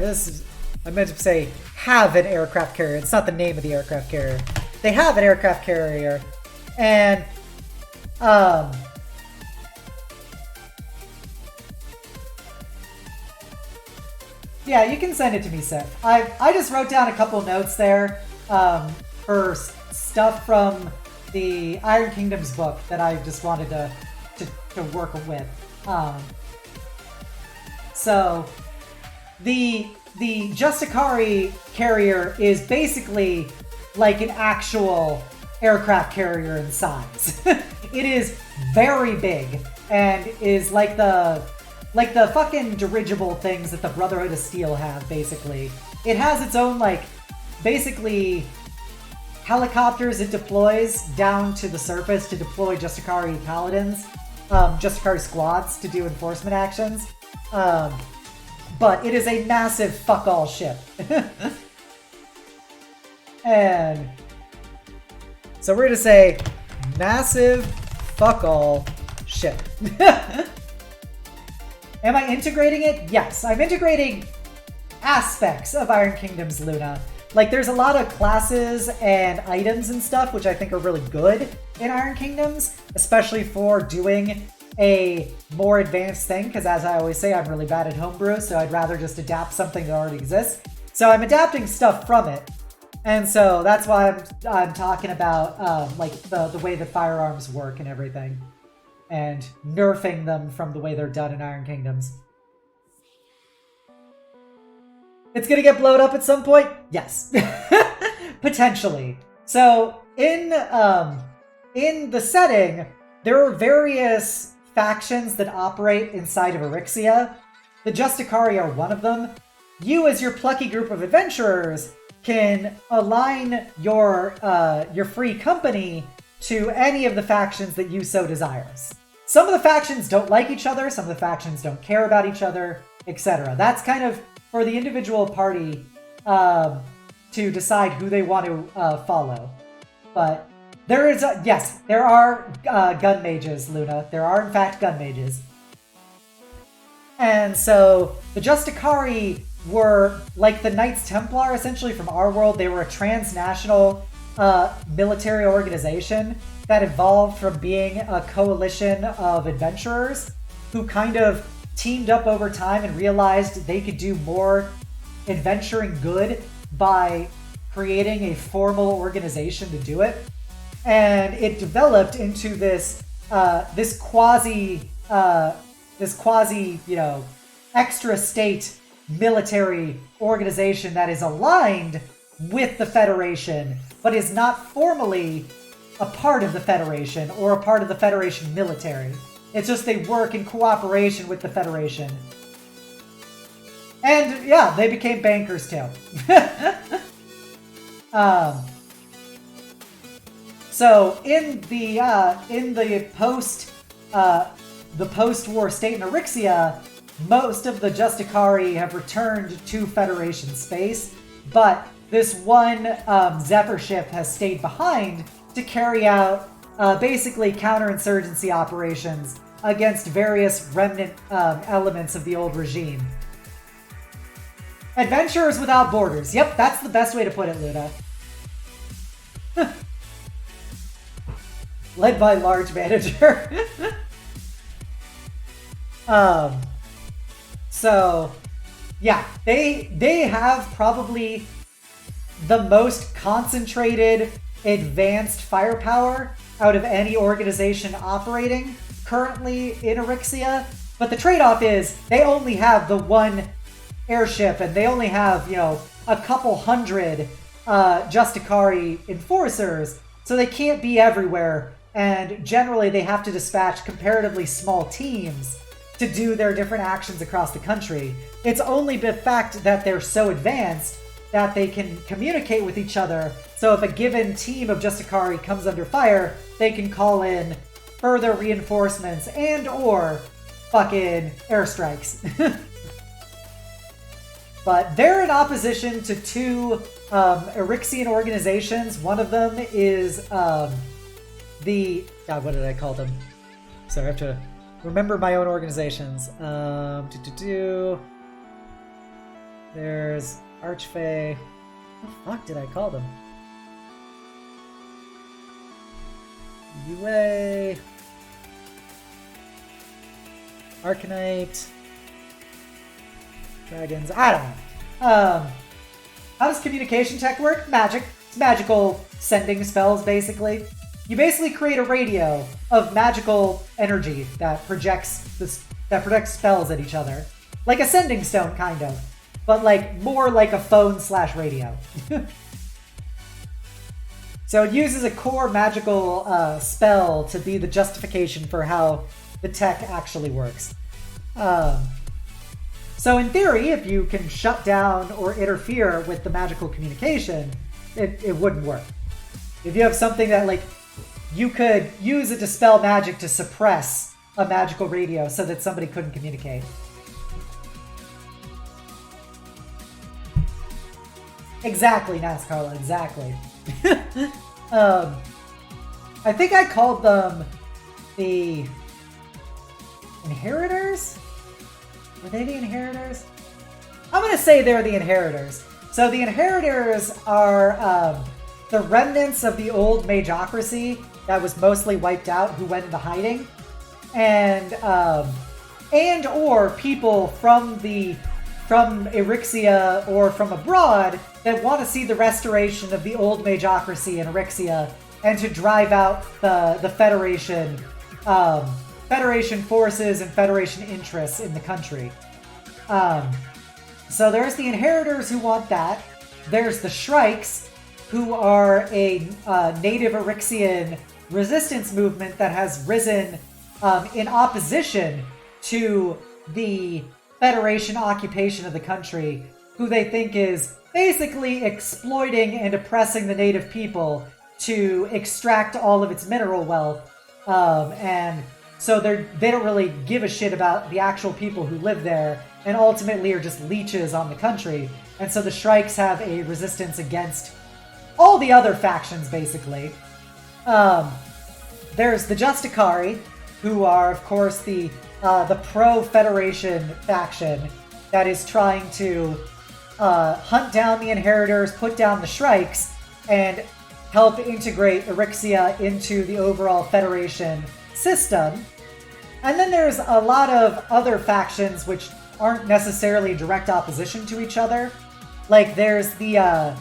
meant to say have an aircraft carrier. It's not the name of the aircraft carrier. They have an aircraft carrier, and yeah, you can send it to me, Seth. I just wrote down a couple notes there for stuff from the Iron Kingdoms book that I just wanted to work with. So the Justicari carrier is basically like an actual aircraft carrier in size. It is very big and is like the fucking dirigible things that the Brotherhood of Steel have, basically. It has its own, like, basically helicopters it deploys down to the surface to deploy Justicari paladins, Justicari squads to do enforcement actions. But it is a massive fuck-all ship. And so we're going to say massive fuck-all ship. Am I integrating it? Yes, I'm integrating aspects of Iron Kingdoms Luna. Like, there's a lot of classes and items and stuff which I think are really good in Iron Kingdoms, especially for doing a more advanced thing, because as I always say, I'm really bad at homebrew, so I'd rather just adapt something that already exists. So I'm adapting stuff from it. And so that's why I'm talking about like the way that firearms work and everything, and nerfing them from the way they're done in Iron Kingdoms. It's gonna get blown up at some point? Yes. Potentially. So in the setting, there are various factions that operate inside of Erixia. The Justicari are one of them. You, as your plucky group of adventurers, can align your free company to any of the factions that you so desires. Some of the factions don't like each other, some of the factions don't care about each other, etc. That's kind of for the individual party to decide who they want to follow. But there is, yes, there are gun mages, Luna. There are, in fact, gun mages. And so the Justicari were like the Knights Templar, essentially, from our world. They were a transnational military organization that evolved from being a coalition of adventurers who kind of teamed up over time and realized they could do more adventuring good by creating a formal organization to do it. And it developed into this quasi, you know, extra state military organization that is aligned with the Federation, but is not formally a part of the Federation or a part of the Federation military. It's just they work in cooperation with the Federation. And yeah, they became bankers too. So in the post-war state in Eryxia, most of the Justicari have returned to Federation space, but this one Zephyr ship has stayed behind to carry out basically counterinsurgency operations against various remnant elements of the old regime. Adventurers without borders. Yep, that's the best way to put it, Luna. Led by large manager. So, yeah, they have probably the most concentrated, advanced firepower out of any organization operating currently in Eryxia. But the trade-off is they only have the one airship, and they only have, you know, a couple hundred Justicari enforcers, so they can't be everywhere, and generally they have to dispatch comparatively small teams to do their different actions across the country. It's only the fact that they're so advanced that they can communicate with each other, so if a given team of Justicari comes under fire, they can call in further reinforcements and or fucking airstrikes. But they're in opposition to two Eryxian organizations. One of them is God, what did I call them? Sorry, I have to remember my own organizations. There's Archfey. What the fuck did I call them? UA. Arcanite. Dragons. I don't know. How does communication tech work? Magic. It's magical sending spells, basically. You basically create a radio of magical energy that projects spells at each other. Like a sending stone, kind of. But like more like a phone/radio. So it uses a core magical spell to be the justification for how the tech actually works. So in theory, if you can shut down or interfere with the magical communication, it wouldn't work. If you have something that, like, you could use a dispel magic to suppress a magical radio so that somebody couldn't communicate. Exactly, NASCARla, exactly. I think I called them the Inheritors? Were they the Inheritors? I'm going to say they're the Inheritors. So the Inheritors are the remnants of the old Magocracy that was mostly wiped out, who went into hiding, and or people from Eryxia or from abroad that want to see the restoration of the old Magocracy in Eryxia and to drive out the Federation Federation forces and Federation interests in the country. So there's the Inheritors who want that. There's the Shrikes, who are a native Eryxian resistance movement that has risen in opposition to the Federation occupation of the country, who they think is basically exploiting and oppressing the native people to extract all of its mineral wealth. And so they don't really give a shit about the actual people who live there, and ultimately are just leeches on the country. And so the Shrikes have a resistance against all the other factions, basically. There's the Justicari, who are, of course, the pro-Federation faction that is trying to hunt down the Inheritors, put down the Shrikes, and help integrate Eryxia into the overall Federation system. And then there's a lot of other factions which aren't necessarily in direct opposition to each other. Like there's the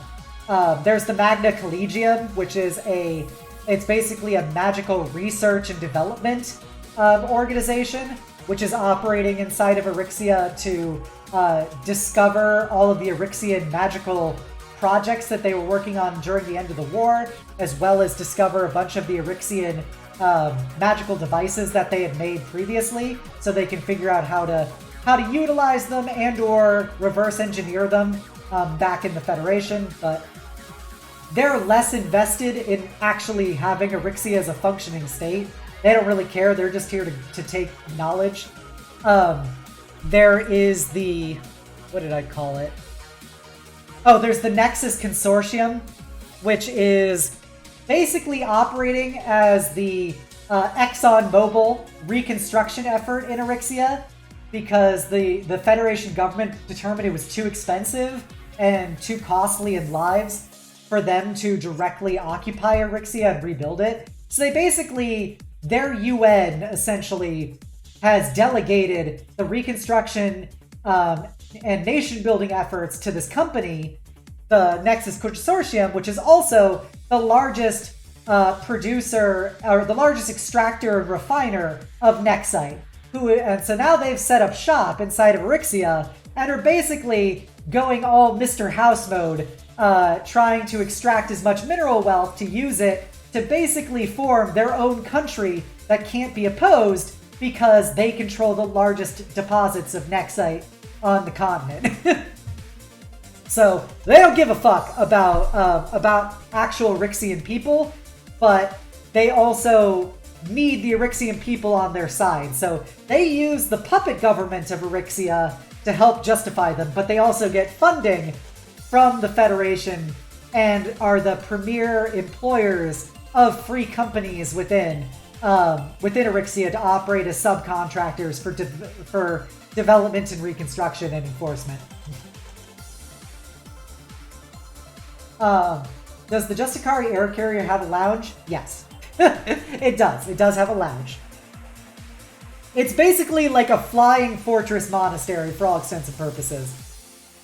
Magna Collegium, which is it's basically a magical research and development organization, which is operating inside of Eryxia to discover all of the Eryxian magical projects that they were working on during the end of the war, as well as discover a bunch of the Eryxian magical devices that they had made previously, so they can figure out how to utilize them and or reverse engineer them back in the Federation. But they're less invested in actually having Eryxia as a functioning state. They don't really care. They're just here to take knowledge. There is the... what did I call it? Oh, there's the Nexus Consortium, which is basically operating as the ExxonMobil reconstruction effort in Eryxia, because the Federation government determined it was too expensive and too costly in lives for them to directly occupy Eryxia and rebuild it. So they basically, their UN essentially has delegated the reconstruction and nation-building efforts to this company, the Nexus Consortium, which is also the largest producer, or the largest extractor and refiner of Nexite. And so now they've set up shop inside of Eryxia and are basically going all Mr. House mode, trying to extract as much mineral wealth to use it to basically form their own country that can't be opposed because they control the largest deposits of Nexite on the continent. So they don't give a fuck about actual Eryxian people, but they also need the Eryxian people on their side. So they use the puppet government of Eryxia to help justify them, but they also get funding from the Federation and are the premier employers of free companies within Eryxia to operate as subcontractors for development and reconstruction and enforcement. Does the Justicari air carrier have a lounge? Yes. It does. It does have a lounge. It's basically like a flying fortress monastery for all intents and purposes.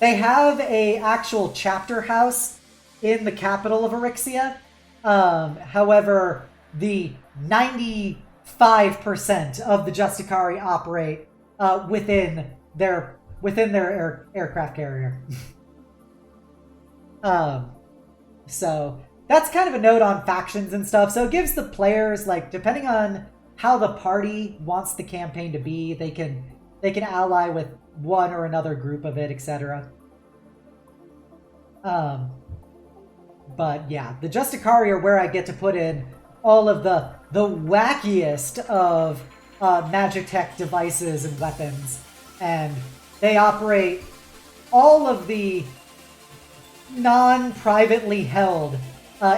They have a actual chapter house in the capital of Eryxia. However, the 95% of the Justicari operate within their aircraft carrier. So that's kind of a note on factions and stuff. So it gives the players, like, depending on how the party wants the campaign to be, they can ally with one or another group of it, etc. But yeah, the Justicari are where I get to put in all of the wackiest of magic tech devices and weapons, and they operate all of the non-privately held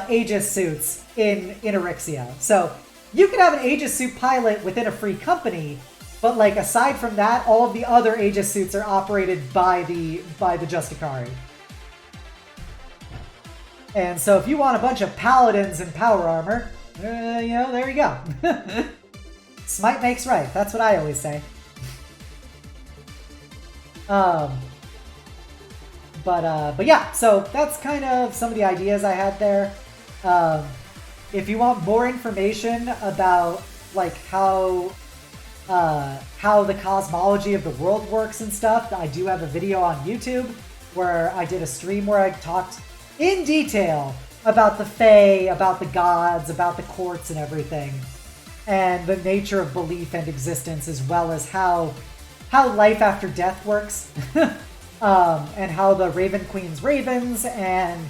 Aegis suits in Eryxia. So you could have an Aegis suit pilot within a free company, but like aside from that, all of the other Aegis suits are operated by the Justicari. And so if you want a bunch of paladins and power armor, there you go. Smite makes right. That's what I always say. But yeah, so that's kind of some of the ideas I had there. If you want more information about like how the cosmology of the world works and stuff, I do have a video on YouTube where I did a stream where I talked in detail about the Fae, about the gods, about the courts and everything, and the nature of belief and existence, as well as how life after death works. And how the Raven Queen's ravens and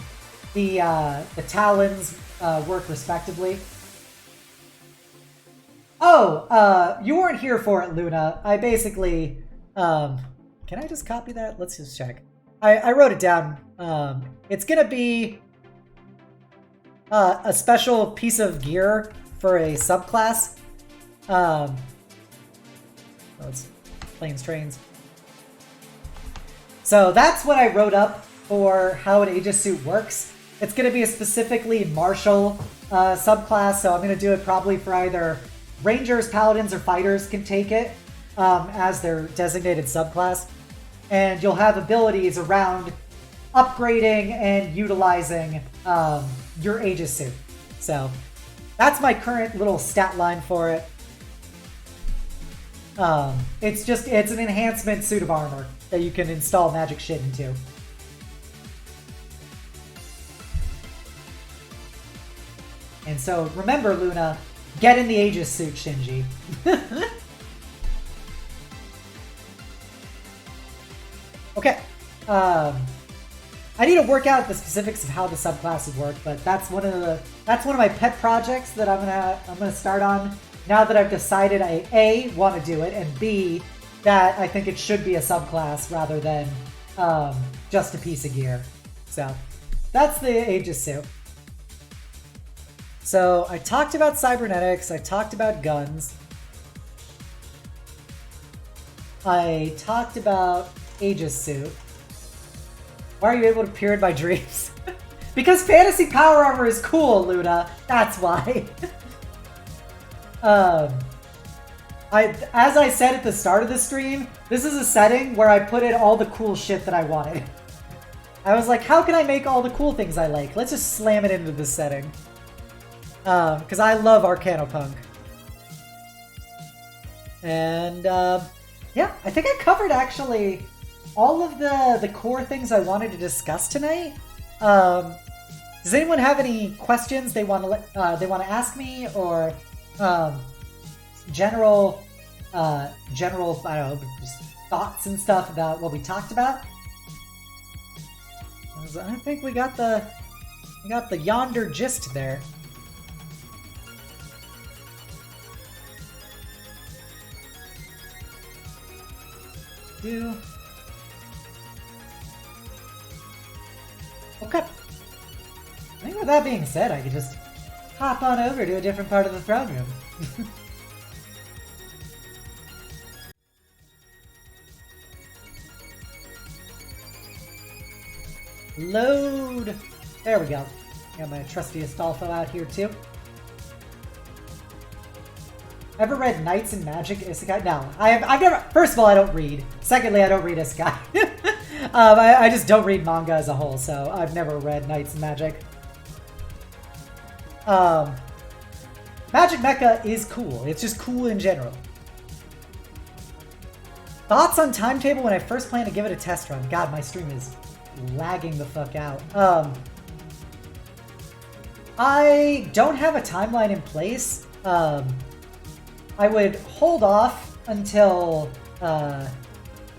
the Talons work respectively. Oh, you weren't here for it, Luna. I basically... can I just copy that? Let's just check. I wrote it down. It's gonna be a special piece of gear for a subclass. It's planes, trains. So that's what I wrote up for how an Aegis suit works. It's going to be a specifically martial subclass, so I'm going to do it probably for either Rangers, Paladins, or Fighters can take it as their designated subclass. And you'll have abilities around upgrading and utilizing your Aegis suit. So that's my current little stat line for it. It's an enhancement suit of armor that you can install magic shit into. And so remember, Luna, get in the Aegis suit, Shinji. Okay. I need to work out the specifics of how the subclasses work, but that's one of my pet projects that I'm gonna start on now that I've decided I A, want to do it, and B, that I think it should be a subclass rather than just a piece of gear. So that's the Aegis suit. So I talked about cybernetics, I talked about guns, I talked about Aegis suit. Why are you able to peer in my dreams? Because fantasy power armor is cool, Luna. That's why. As I said at the start of the stream, this is a setting where I put in all the cool shit that I wanted. I was like, how can I make all the cool things I like? Let's just slam it into this setting. Because I love Arcano-Punk. And, yeah, I think I covered, actually, all of the core things I wanted to discuss tonight. Does anyone have any questions they want to ask me, or general I don't know, just thoughts and stuff about what we talked about? I think we got the yonder gist there. Okay. I think with that being said, I could just hop on over to a different part of the throne room. Load! There we go. Got my trusty Astolfo out here too. Ever read Knights and Magic Isekai? No, I've never. First of all, I don't read. Secondly, I don't read Isekai. I just don't read manga as a whole, so I've never read Knights and Magic. Magic Mecha is cool. It's just cool in general. Thoughts on timetable when I first plan to give it a test run? God, my stream is lagging the fuck out. I don't have a timeline in place. I would hold off until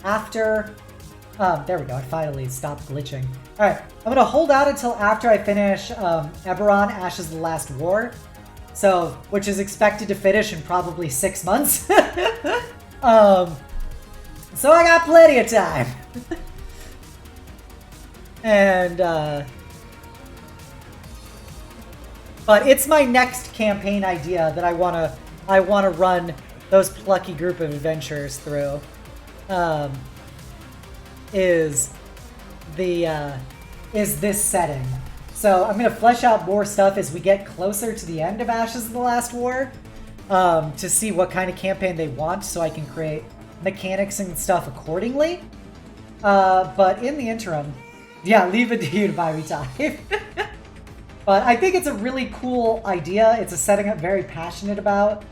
after. There we go. I finally stopped glitching. All right, I'm gonna hold out until after I finish Eberron: Ashes of the Last War, so which is expected to finish in probably 6 months. So I got plenty of time. And but it's my next campaign idea that I wanna run those plucky group of adventurers through. Is this setting. So I'm gonna flesh out more stuff as we get closer to the end of Ashes of the Last War, to see what kind of campaign they want, so I can create mechanics and stuff accordingly. But in the interim, yeah, leave it to you to buy me time. But I think it's a really cool idea. It's a setting I'm very passionate about.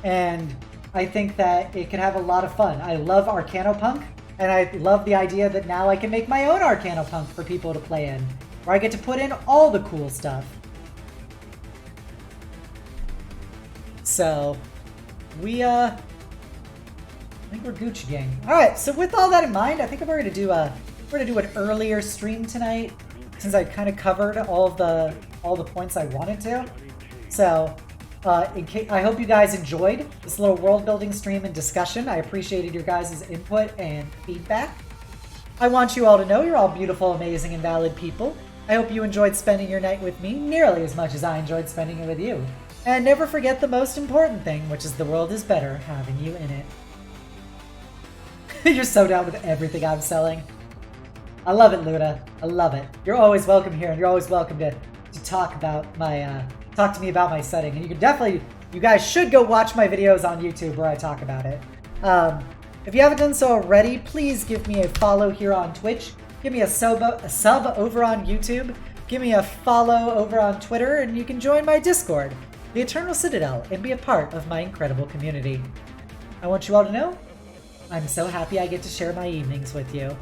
And I think that it can have a lot of fun. I love Arcano-Punk, and I love the idea that now I can make my own Arcano-Punk for people to play in, where I get to put in all the cool stuff. So, I think we're Gucci gang. Alright, so with all that in mind, I think we're gonna do an earlier stream tonight, since I kind of covered all the points I wanted to. So, I hope you guys enjoyed this little world building stream and discussion. I appreciated your guys' input and feedback. I want you all to know you're all beautiful, amazing, and valid people. I hope you enjoyed spending your night with me nearly as much as I enjoyed spending it with you. And never forget the most important thing, which is the world is better having you in it. You're so down with everything I'm selling. I love it, Luna. I love it. You're always welcome here, and you're always welcome to talk about my talk to me about my setting. And you you guys should go watch my videos on YouTube where I talk about it. If you haven't done so already, please give me a follow here on Twitch. Give me a sub over on YouTube. Give me a follow over on Twitter, and you can join my Discord, the Eternal Citadel, and be a part of my incredible community. I want you all to know, I'm so happy I get to share my evenings with you.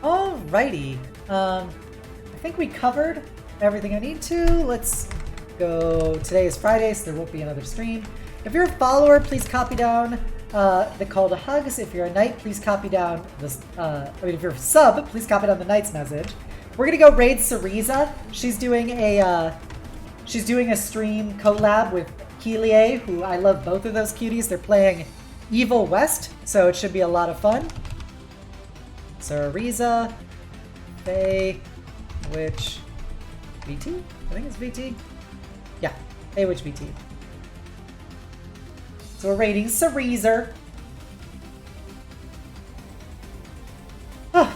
Alrighty. I think we covered everything I need to. Let's go. Today is Friday, so there won't be another stream. If you're a follower, please copy down the call to hugs. If you're a knight, please copy down this. If you're a sub, please copy down the knight's message. We're gonna go raid Cereza. She's doing a stream collab with Keelie, who I love both of those cuties. They're playing Evil West, so it should be a lot of fun. Cereza, Faye, Witch, VT? I think it's VT. Yeah, Faye, Witch, VT. So we're raiding Cereza.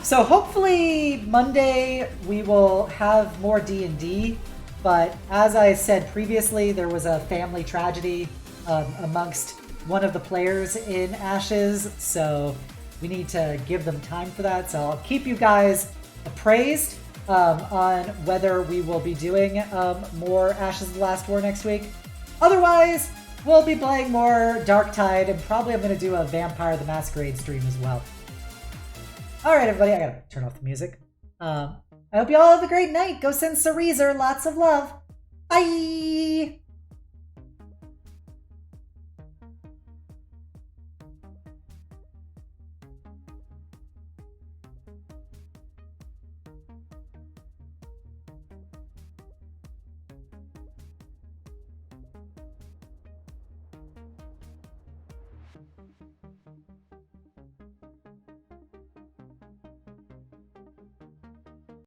So hopefully Monday we will have more D&D, but as I said previously, there was a family tragedy amongst one of the players in Ashes, so we need to give them time for that. So I'll keep you guys appraised on whether we will be doing more Ashes of the Last War next week. Otherwise, we'll be playing more Darktide, and probably I'm going to do a Vampire the Masquerade stream as well. Alright everybody, I gotta turn off the music. I hope you all have a great night. Go send Cereza lots of love. Bye!